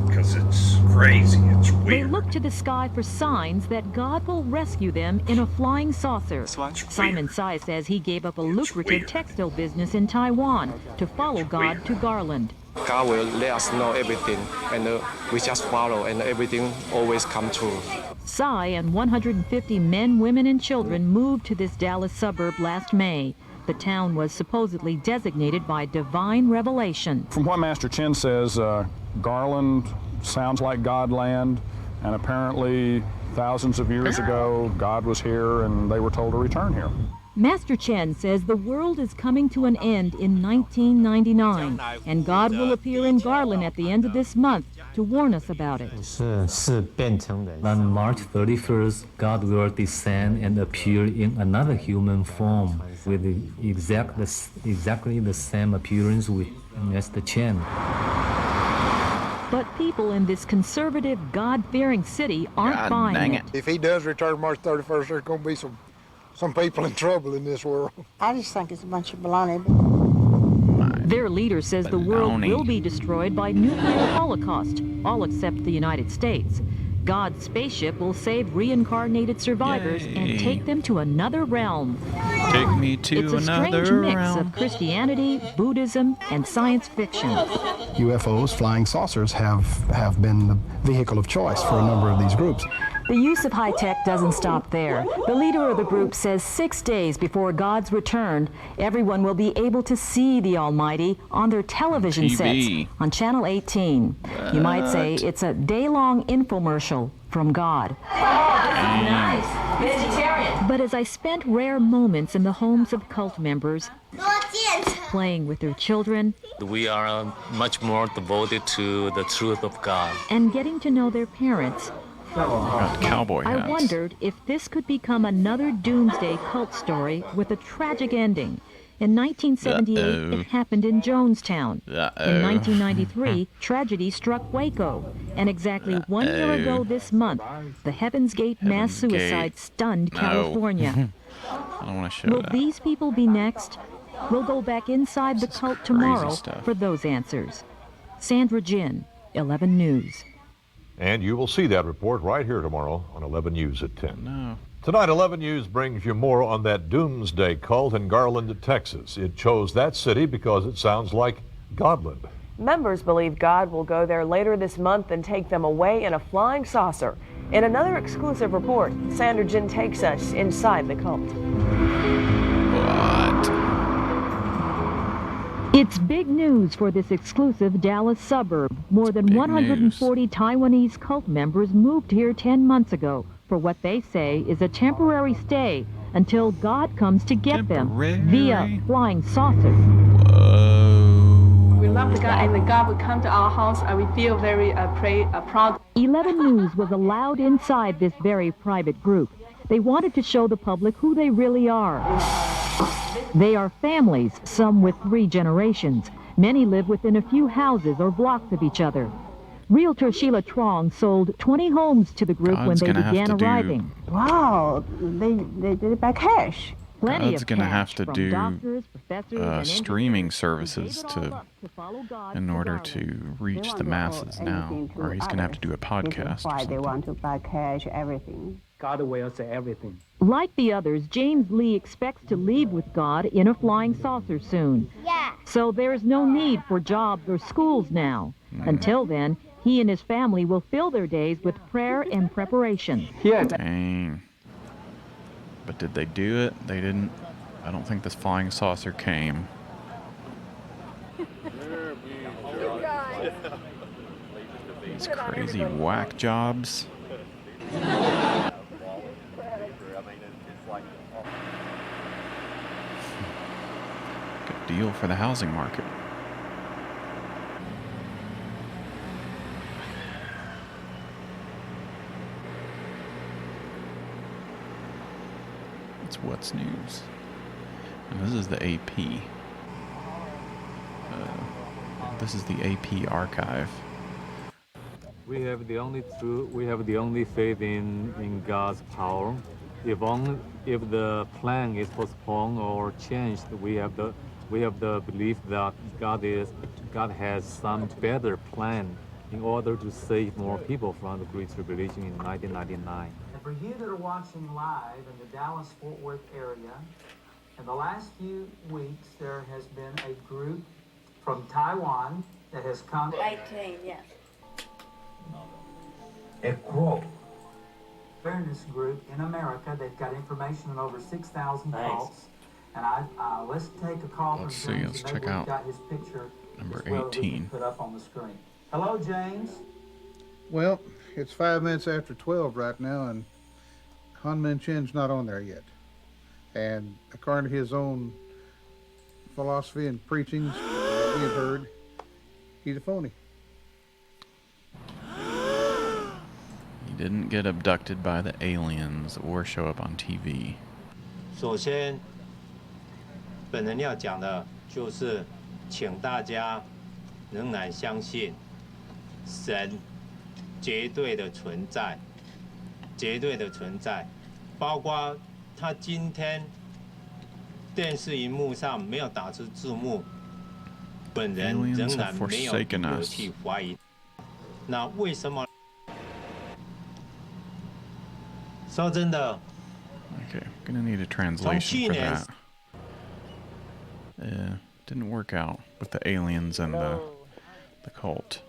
Because it's crazy, it's weird. They look to the sky for signs that God will rescue them in a flying saucer. Simon Tsai says he gave up a lucrative textile business in Taiwan to follow God to Garland. God will let us know everything, and we just follow, and everything always come true. Tsai and 150 men, women, and children moved to this Dallas suburb last May. The town was supposedly designated by divine revelation. From what Master Chen says, Garland sounds like Godland, and apparently thousands of years ago, God was here and they were told to return here. Master Chen says the world is coming to an end in 1999, and God will appear in Garland at the end of this month to warn us about it. On March 31st, God will descend and appear in another human form with exactly the same appearance with Master Chen. But people in this conservative, God-fearing city aren't buying it. If he does return March 31st, there's going to be some people in trouble in this world. I just think it's a bunch of baloney. Their leader says the world will be destroyed by nuclear holocaust, all except the United States. God's spaceship will save reincarnated survivors and take them to another realm. Take me to it's a another strange mix realm. of Christianity, Buddhism, and science fiction. UFOs, flying saucers, have been the vehicle of choice for a number of these groups. The use of high tech doesn't stop there. The leader of the group says 6 days before God's return, everyone will be able to see the Almighty on their television TV. sets on Channel 18. You might say it's a day-long infomercial from God. Nice. Vegetarian. But as I spent rare moments in the homes of cult members, playing with their children, we are much more devoted to the truth of God. And getting to know their parents, Cowboy hats. I wondered if this could become another doomsday cult story with a tragic ending. In 1978, it happened in Jonestown. In 1993, tragedy struck Waco. And exactly 1 year ago this month, the Heaven's Gate mass suicide stunned California. I don't want to show Will that. these people be next? We'll go back inside the cult tomorrow stuff. for those answers. Sandra Jin, 11 News. And you will see that report right here tomorrow on 11 News at 10. No. Tonight, 11 News brings you more on that doomsday cult in Garland, Texas. It chose that city because it sounds like Godland. Members believe God will go there later this month and take them away in a flying saucer. In another exclusive report, Sandra Jin takes us inside the cult. What? It's big news for this exclusive Dallas suburb. More than 140 Taiwanese cult members moved here 10 months ago for what they say is a temporary stay until God comes to get them via flying saucer. We love the God, and the God would come to our house, and we feel very proud. 11 News was allowed inside this very private group. They wanted to show the public who they really are. They are families, some with 3 generations. Many live within a few houses or blocks of each other. Realtor Sheila Trong sold 20 homes to the group when they began arriving. Wow, they did it by cash. God's going to have to do streaming services in order to reach the masses now, or he's going to have to do a podcast. Why they want to buy cash, everything. God will say everything. Like the others, James Lee expects to leave with God in a flying saucer soon. Yeah. So there's no need for jobs or schools now. Until then, he and his family will fill their days with prayer and preparation. Dang. But did they do it? They didn't. I don't think this flying saucer came. These crazy whack jobs. Good deal for the housing market. It's What's News. And this is the AP. This is the AP archive. We have the only truth. We have the only faith in God's power. If the plan is postponed or changed, we have the belief that God has some better plan in order to save more people from the Great Tribulation in 1999. For you that are watching live in the Dallas-Fort Worth area, in the last few weeks there has been a group from Taiwan that has come. 18, yes. A quote. Awareness group in America. They've got information on over 6,000 cults. And let's take a call from James. Let's check out got his picture number well 18. Put up on the screen. Hello, James. Well, it's 5 minutes after 12 right now, and Han Min Chen's not on there yet. And according to his own philosophy and preachings that we've heard, he's a phony. He didn't get abducted by the aliens or show up on TV. 首先，本人要讲的就是，请大家仍然相信神绝对的存在，绝对的存在，包括他今天电视荧幕上没有打出字幕，本人仍然没有理由去怀疑。那为什么？说真的。 Okay, gonna need a translation for that. Didn't work out with the aliens and the cult.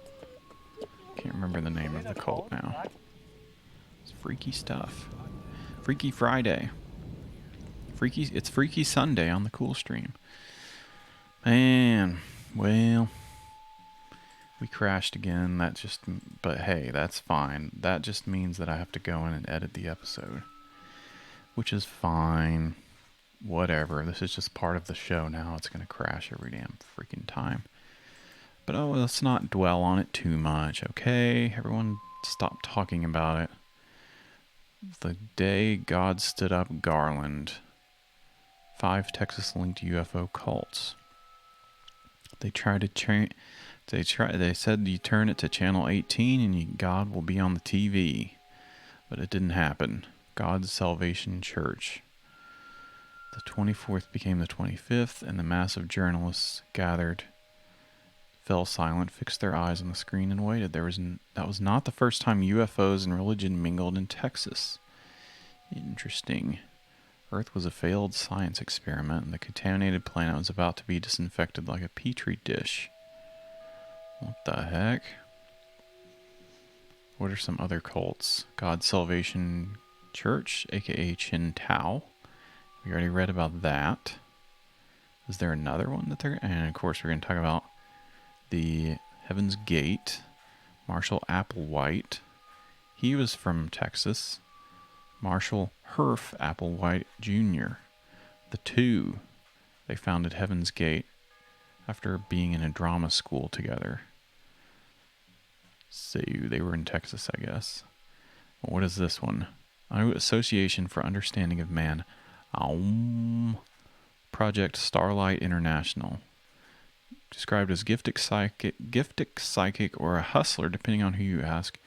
Can't remember the name of the cult now. It's freaky stuff. Freaky Friday. It's Freaky Sunday on the Cool Stream. Man, well, we crashed again. But hey, that's fine. That just means that I have to go in and edit the episode. Which is fine. Whatever. This is just part of the show now. It's going to crash every damn freaking time. But let's not dwell on it too much, okay? Everyone stop talking about it. The day God stood up Garland. 5 Texas-linked UFO cults. They tried to They said you turn it to channel 18 and God will be on the TV. But it didn't happen. God's Salvation Church. The 24th became the 25th, and the mass of journalists gathered, fell silent, fixed their eyes on the screen, and waited. That was not the first time UFOs and religion mingled in Texas. Interesting. Earth was a failed science experiment, and the contaminated planet was about to be disinfected like a petri dish. What the heck? What are some other cults? God's Salvation Church, aka Chin Tao. We already read about that. Is there another one that they're... And, of course, we're going to talk about the Heaven's Gate. Marshall Applewhite. He was from Texas. Marshall Herff Applewhite Jr. The two, they founded Heaven's Gate after being in a drama school together. So they were in Texas, I guess. What is this one? Association for Understanding of Man. Project Starlight International. Described as gifted psychic, or a hustler, depending on who you ask.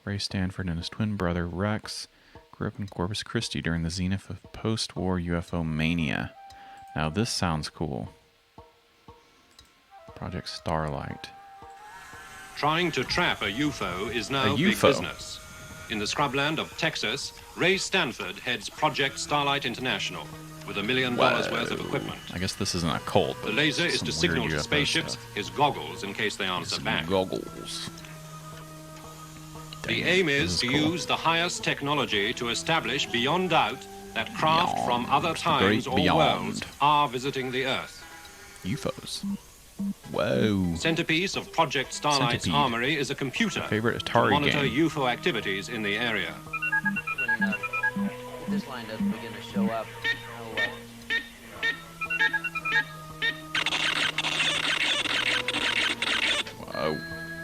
Ray Stanford and his twin brother Rex grew up in Corpus Christi during the zenith of post-war UFO mania. Now this sounds cool. Project Starlight. Trying to trap a UFO is now big business. In the scrubland of Texas, Ray Stanford heads Project Starlight International with $1 million worth of equipment. I guess this isn't a cult. The laser is to signal to spaceships his goggles in case they answer back. Goggles. The aim is to use the highest technology to establish beyond doubt that craft from other times or worlds are visiting the Earth. UFOs. Whoa. Centerpiece of Project Starlight's armory is a computer to monitor UFO activities in the area. When this line doesn't begin to show up, Whoa.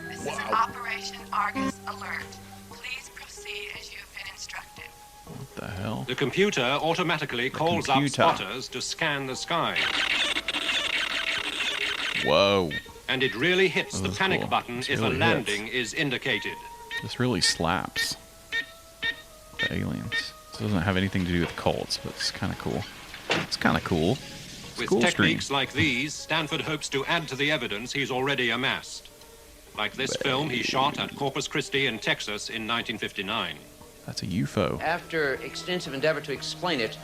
This is an Operation Argus alert. Please proceed as you have been instructed. What the hell? The computer automatically calls up spotters to scan the sky. Whoa. And it really hits the panic button if a landing is indicated. This really slaps the aliens. This doesn't have anything to do with cults, but it's kind of cool. It's kind of cool. With techniques like these, Stanford hopes to add to the evidence he's already amassed. Like this film he shot at Corpus Christi in Texas in 1959. That's a UFO. After extensive endeavor to explain it,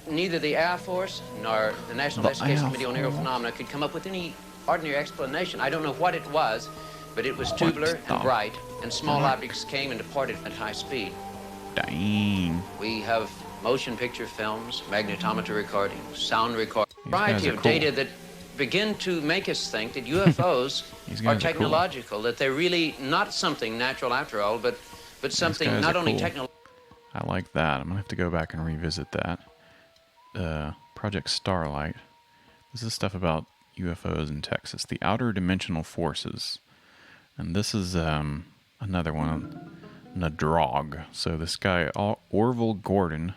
neither the Air Force nor the National Investigation Committee on Aerial Phenomena could come up with any ordinary explanation. I don't know what it was, but it was tubular and bright, and small objects came and departed at high speed. Dang. We have motion picture films, magnetometer recordings, sound recordings, a variety of data that begin to make us think that UFOs are technological, that they're really not something natural after all, but something not only technological. I like that. I'm going to have to go back and revisit that. Project Starlight. This is stuff about UFOs in Texas. The Outer Dimensional Forces. And this is another one, Nadrog. So this guy, Orville Gordon,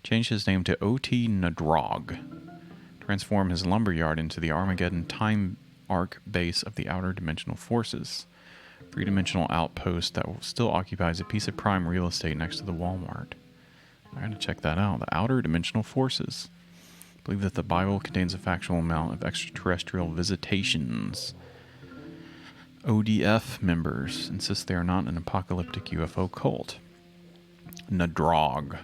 changed his name to O.T. Nadrog. Transform his lumberyard into the Armageddon time arc base of the Outer Dimensional Forces. Three-dimensional outpost that still occupies a piece of prime real estate next to the Walmart. I gotta check that out. The Outer Dimensional Forces. I believe that the Bible contains a factual amount of extraterrestrial visitations. ODF members insist they are not an apocalyptic UFO cult. Nadrog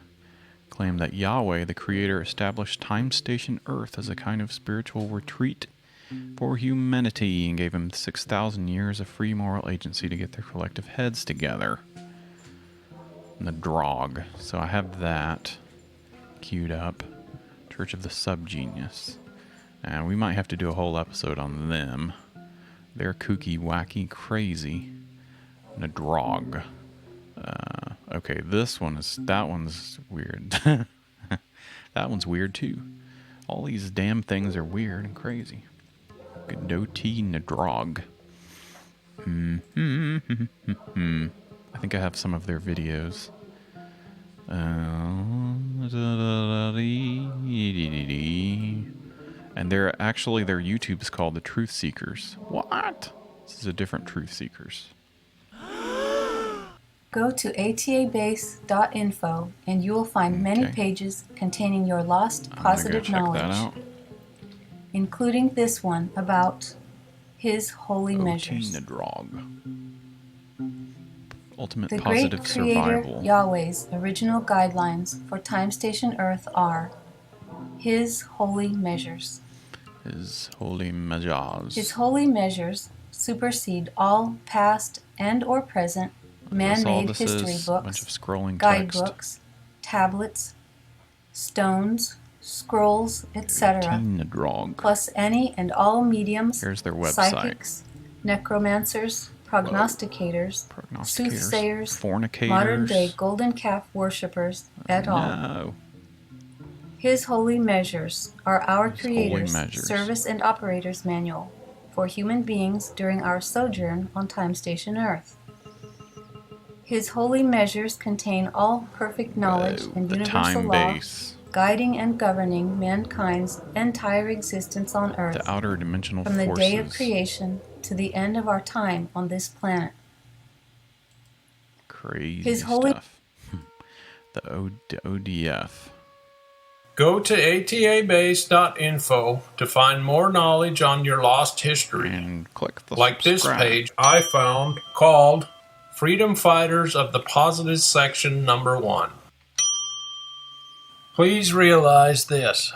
claim that Yahweh, the Creator, established Time Station Earth as a kind of spiritual retreat for humanity and gave him 6,000 years of free moral agency to get their collective heads together. Nadrog. So I have that queued up. Church of the Subgenius. And we might have to do a whole episode on them. They're kooky, wacky, crazy. Nadrog. Okay, that one's weird. That one's weird too. All these damn things are weird and crazy. Godoti Nadrog. I think I have some of their videos. And their YouTube is called The Truth Seekers. What? This is a different Truth Seekers. Go to atabase.info and you will find many pages containing your lost positive knowledge, including this one about His holy measures. Ultimate the positive great Creator survival. Yahweh's original guidelines for Time Station Earth are His holy measures. His holy measures. His holy measures supersede all past and or present man-made history books, guidebooks, tablets, stones, scrolls, etc., plus any and all mediums, here's their website. Psychics, necromancers, prognosticators, soothsayers, fornicators, modern-day golden calf worshippers, et al. His Holy Measures are our Creator's Service and Operators Manual for human beings during our sojourn on Time Station Earth. His holy measures contain all perfect knowledge and universal law, guiding and governing mankind's entire existence on Earth, the outer dimensional from the forces. day of creation to the end of our time on this planet. Crazy His holy stuff. The ODF. Go to atabase.info to find more knowledge on your lost history. And click the like subscribe. This page I found called Freedom Fighters of the Positive Section Number 1. Please realize this.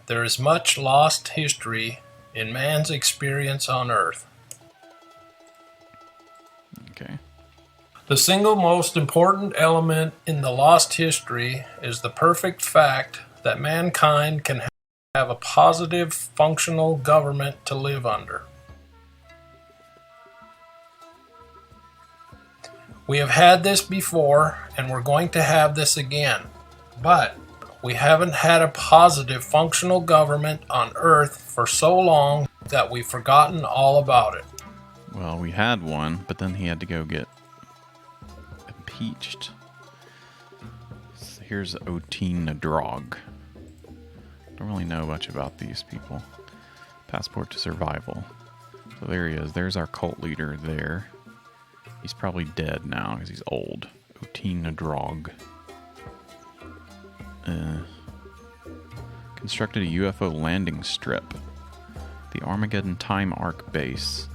There is much lost history in man's experience on Earth. Okay. The single most important element in the lost history is the perfect fact that mankind can have a positive, functional government to live under. We have had this before, and we're going to have this again. But we haven't had a positive, functional government on Earth for so long that we've forgotten all about it. Well, we had one, but then he had to go get impeached. So here's Oteen Drog. Don't really know much about these people. Passport to survival. So there he is. There's our cult leader there. He's probably dead now because he's old. Oteen Drog. Constructed a UFO landing strip. The Armageddon Time Arc base.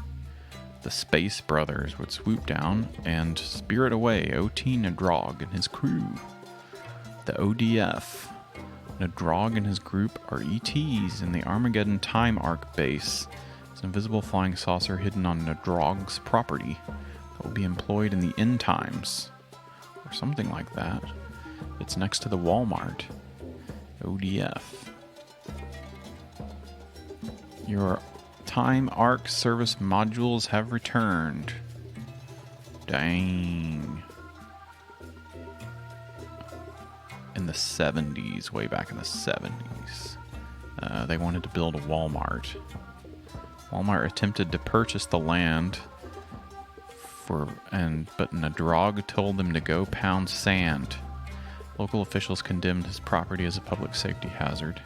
The Space Brothers would swoop down and spirit away Oteen Drog and his crew. The ODF. Nadrog and his group are ETs in the Armageddon Time Arc base. It's an invisible flying saucer hidden on Nadrog's property that will be employed in the end times. Or something like that. It's next to the Walmart. ODF. Your Time Arc service modules have returned. Dang. In the 70s, way back in the 70s. They wanted to build a Walmart. Walmart attempted to purchase the land but Nadrog told them to go pound sand. Local officials condemned his property as a public safety hazard,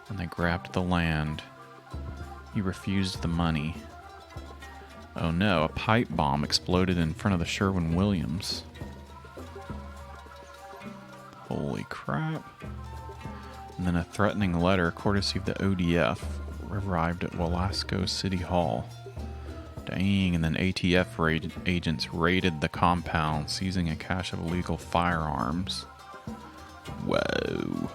and they grabbed the land. He refused the money. Oh no, a pipe bomb exploded in front of the Sherwin-Williams. Holy crap. And then a threatening letter, courtesy of the ODF, arrived at Velasco City Hall. Dang, and then ATF agents raided the compound, seizing a cache of illegal firearms. Whoa.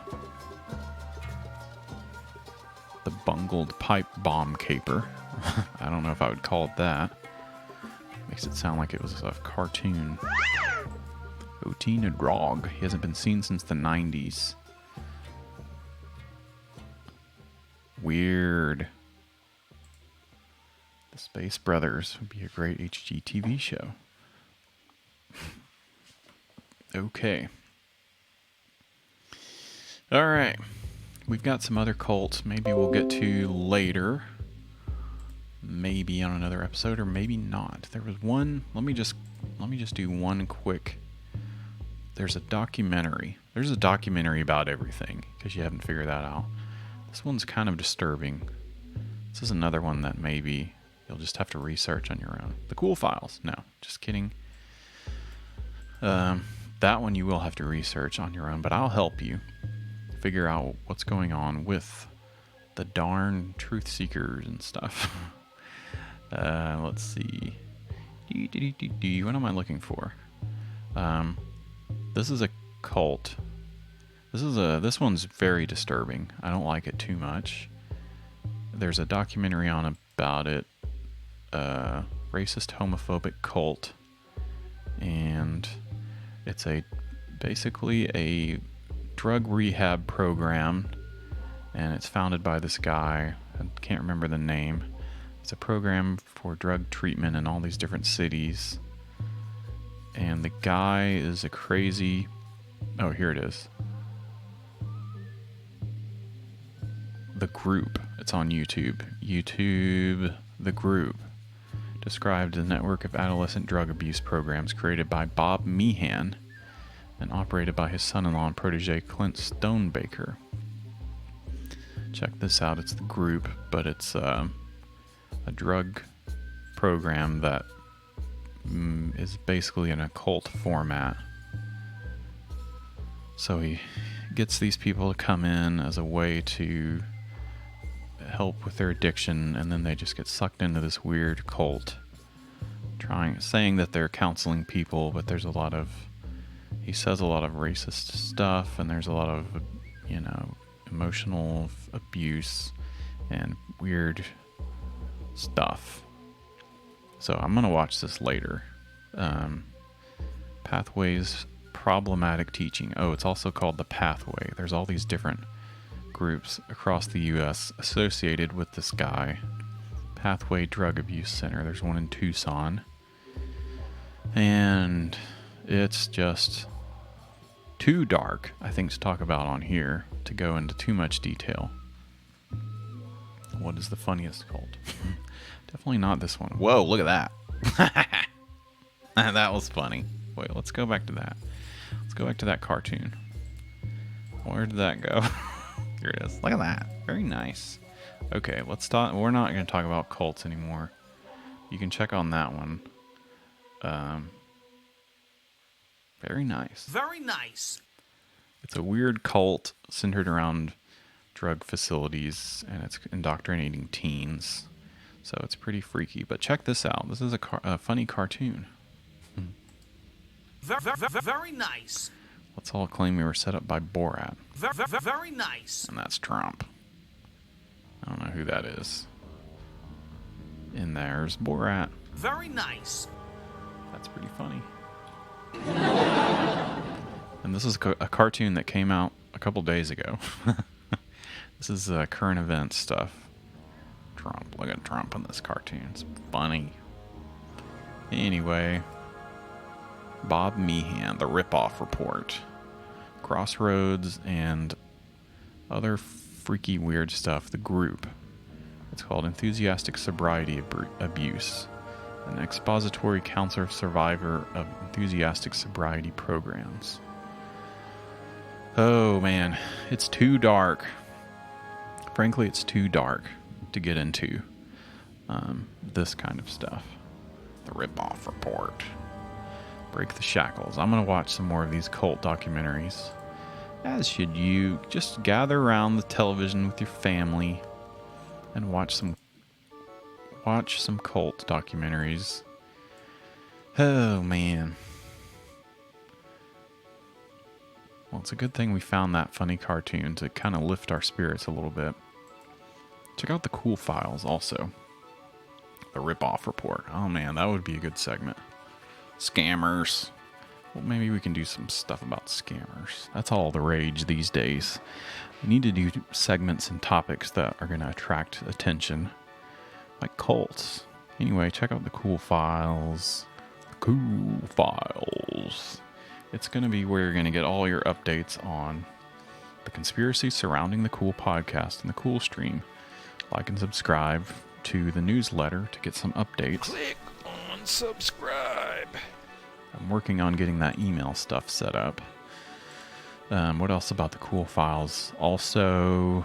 The bungled pipe bomb caper. I don't know if I would call it that. Makes it sound like it was a cartoon. Oteen Drog. He hasn't been seen since the 90s. Weird. The Space Brothers would be a great HGTV show. Okay. Alright. We've got some other cults maybe we'll get to later. Maybe on another episode, or maybe not. There was one. Let me just do one quick. There's a documentary. There's a documentary about everything, because you haven't figured that out. This one's kind of disturbing. This is another one that maybe you'll just have to research on your own. The Cool Files. No, just kidding. That one you will have to research on your own, but I'll help you figure out what's going on with the darn truth seekers and stuff. Let's see. What am I looking for? This is a cult. This one's very disturbing. I don't like it too much. There's a documentary on about it. Racist homophobic cult, and it's basically a drug rehab program and it's founded by this guy. I can't remember the name. It's a program for drug treatment in all these different cities. And the guy is a crazy... Oh, here it is. The Group. It's on YouTube. YouTube, The Group. Described as a network of adolescent drug abuse programs created by Bob Meehan and operated by his son-in-law and protege Clint Stonebaker. Check this out. It's The Group, but it's a drug program that is basically an occult format. So he gets these people to come in as a way to help with their addiction, and then they just get sucked into this weird cult, saying that they're counseling people, but there's a lot of, he says a lot of racist stuff, and there's a lot of, you know, emotional abuse and weird stuff. So I'm gonna watch this later. Pathways Problematic Teaching. Oh, it's also called The Pathway. There's all these different groups across the U.S. associated with this guy. Pathway Drug Abuse Center. There's one in Tucson. And it's just too dark, I think, to talk about on here, to go into too much detail. What is the funniest cult? Definitely not this one. Whoa, look at that. That was funny. Wait, let's go back to that. Let's go back to that cartoon. Where did that go? Here it is. Look at that. Very nice. Okay, let's start. We're not going to talk about cults anymore. You can check on that one. Very nice. Very nice. It's a weird cult centered around drug facilities, and it's indoctrinating teens. So it's pretty freaky. But check this out. This is a funny cartoon. Very nice. Let's all claim we were set up by Borat. Very nice. And that's Trump. I don't know who that is. And there's Borat. Very nice. That's pretty funny. And this is a cartoon that came out a couple days ago. This is current event stuff. Trump. Look at Trump in this cartoon. It's funny. Anyway. Bob Meehan, The Ripoff Report. Crossroads and other freaky weird stuff. The Group. It's called Enthusiastic Sobriety Abuse. An expository counselor survivor of enthusiastic sobriety programs. Oh man, it's too dark. Frankly, it's too dark to get into this kind of stuff. The Ripoff Report. Break the Shackles. I'm going to watch some more of these cult documentaries. As should you. Just gather around the television with your family and watch some cult documentaries. Oh man. Well, it's a good thing we found that funny cartoon to kind of lift our spirits a little bit. Check out the Cool Files also. The Ripoff Report. Oh man, that would be a good segment. Scammers. Well, maybe we can do some stuff about scammers. That's all the rage these days. We need to do segments and topics that are going to attract attention. Like cults. Anyway, check out the Cool Files. The Cool Files. It's going to be where you're going to get all your updates on the conspiracy surrounding the Cool Podcast and the Cool Stream. Like and subscribe to the newsletter to get some updates. Click on subscribe. I'm working on getting that email stuff set up. What else about the Cool Files? Also,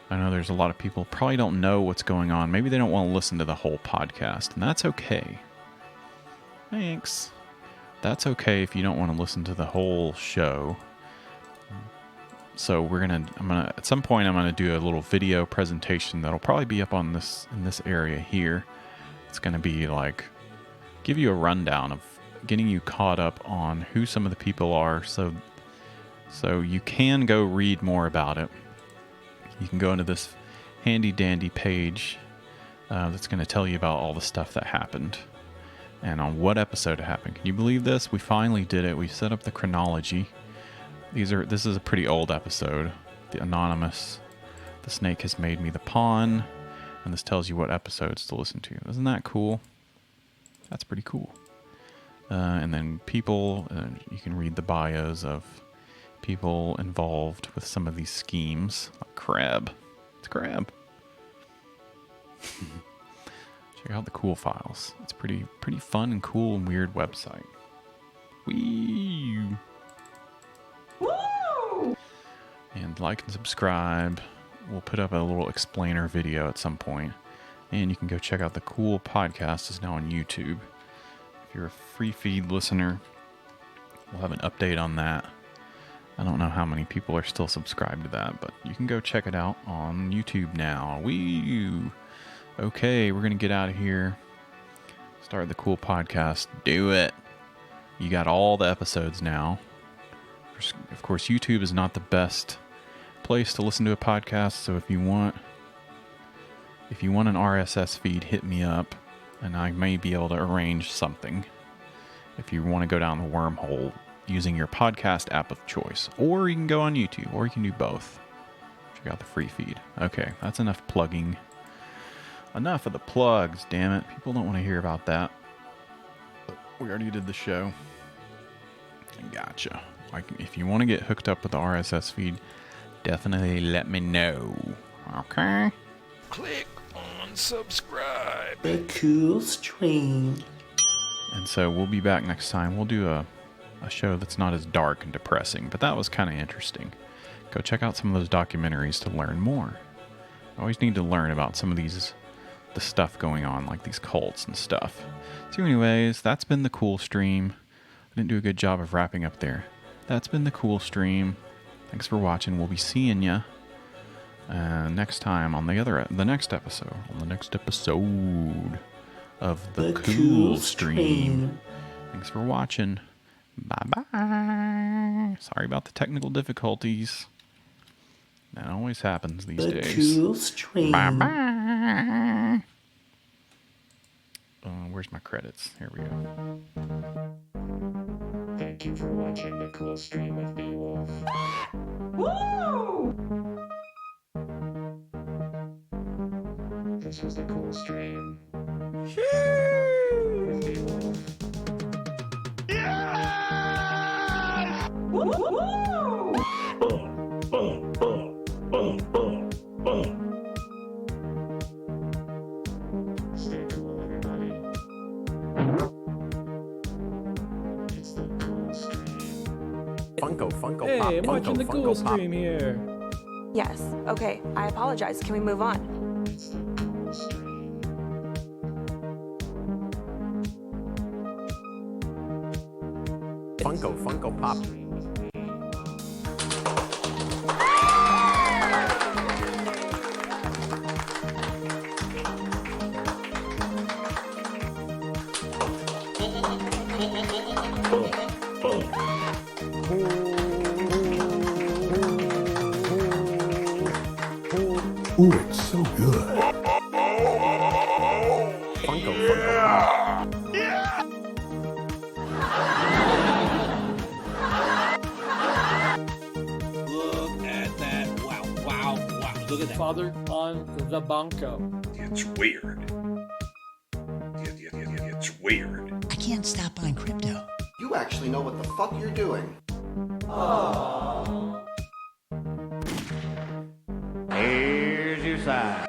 I know there's a lot of people probably don't know what's going on. Maybe they don't want to listen to the whole podcast, and that's okay. Thanks. That's okay if you don't want to listen to the whole show. So at some point I'm gonna do a little video presentation that'll probably be up on in this area here. It's gonna be like give you a rundown of getting you caught up on who some of the people are, so you can go read more about it. You can go into this handy dandy page that's going to tell you about all the stuff that happened and on what episode it happened. Can you believe this? We finally did it. We set up the chronology. This is a pretty old episode. The anonymous The snake has made me the pawn. And this tells you what episodes to listen to. Isn't that cool? That's pretty cool. And then people, you can read the bios of people involved with some of these schemes. Like Crab. It's Crab. Check out the cool files. It's pretty fun and cool and weird website. Wee. Woo! And like and subscribe. We'll put up a little explainer video at some point. And you can go check out the cool podcast. It's now on YouTube. If you're a free feed listener, we'll have an update on that. I don't know how many people are still subscribed to that, but you can go check it out on YouTube now. Wee! Okay, we're going to get out of here. Start the cool podcast. Do it. You got all the episodes now. Of course, YouTube is not the best place to listen to a podcast, so if you want an RSS feed, hit me up, and I may be able to arrange something if you want to go down the wormhole using your podcast app of choice. Or you can go on YouTube, or you can do both. Check out the free feed. Okay, that's enough plugging. Enough of the plugs, damn it. People don't want to hear about that. We already did the show. Gotcha. If you want to get hooked up with the RSS feed, definitely let me know. Okay? Click on subscribe. The cool stream. And so we'll be back next time. We'll do a show that's not as dark and depressing, but that was kind of interesting. Go check out some of those documentaries to learn more. I always need to learn about some of the stuff going on, like these cults and stuff. So anyways, that's been the cool stream. I didn't do a good job of wrapping up there. That's been the cool stream. Thanks for watching. We'll be seeing ya next time on the next episode of the cool stream. Thanks for watching. Bye-bye. Sorry about the technical difficulties. That always happens these days. Cool stream. Bye-bye. Where's my credits? Here we go. Thank you for watching the cool stream with Beowulf. Woo! This was the cool stream. With Beowulf. Yes! Woo! Stay cool, everybody. It's the cool stream. Funko hey, Pop. I'm watching the cool stream here. Yes. Okay. I apologize. Can we move on? It's the cool stream. Funko Pop. Ooh, it's so good. Funko Pop. Look at that. Wow. Look at that. Father on the Banco. It's weird. It's weird. I can't stop buying crypto. You actually know what the fuck you're doing. Here's your sign.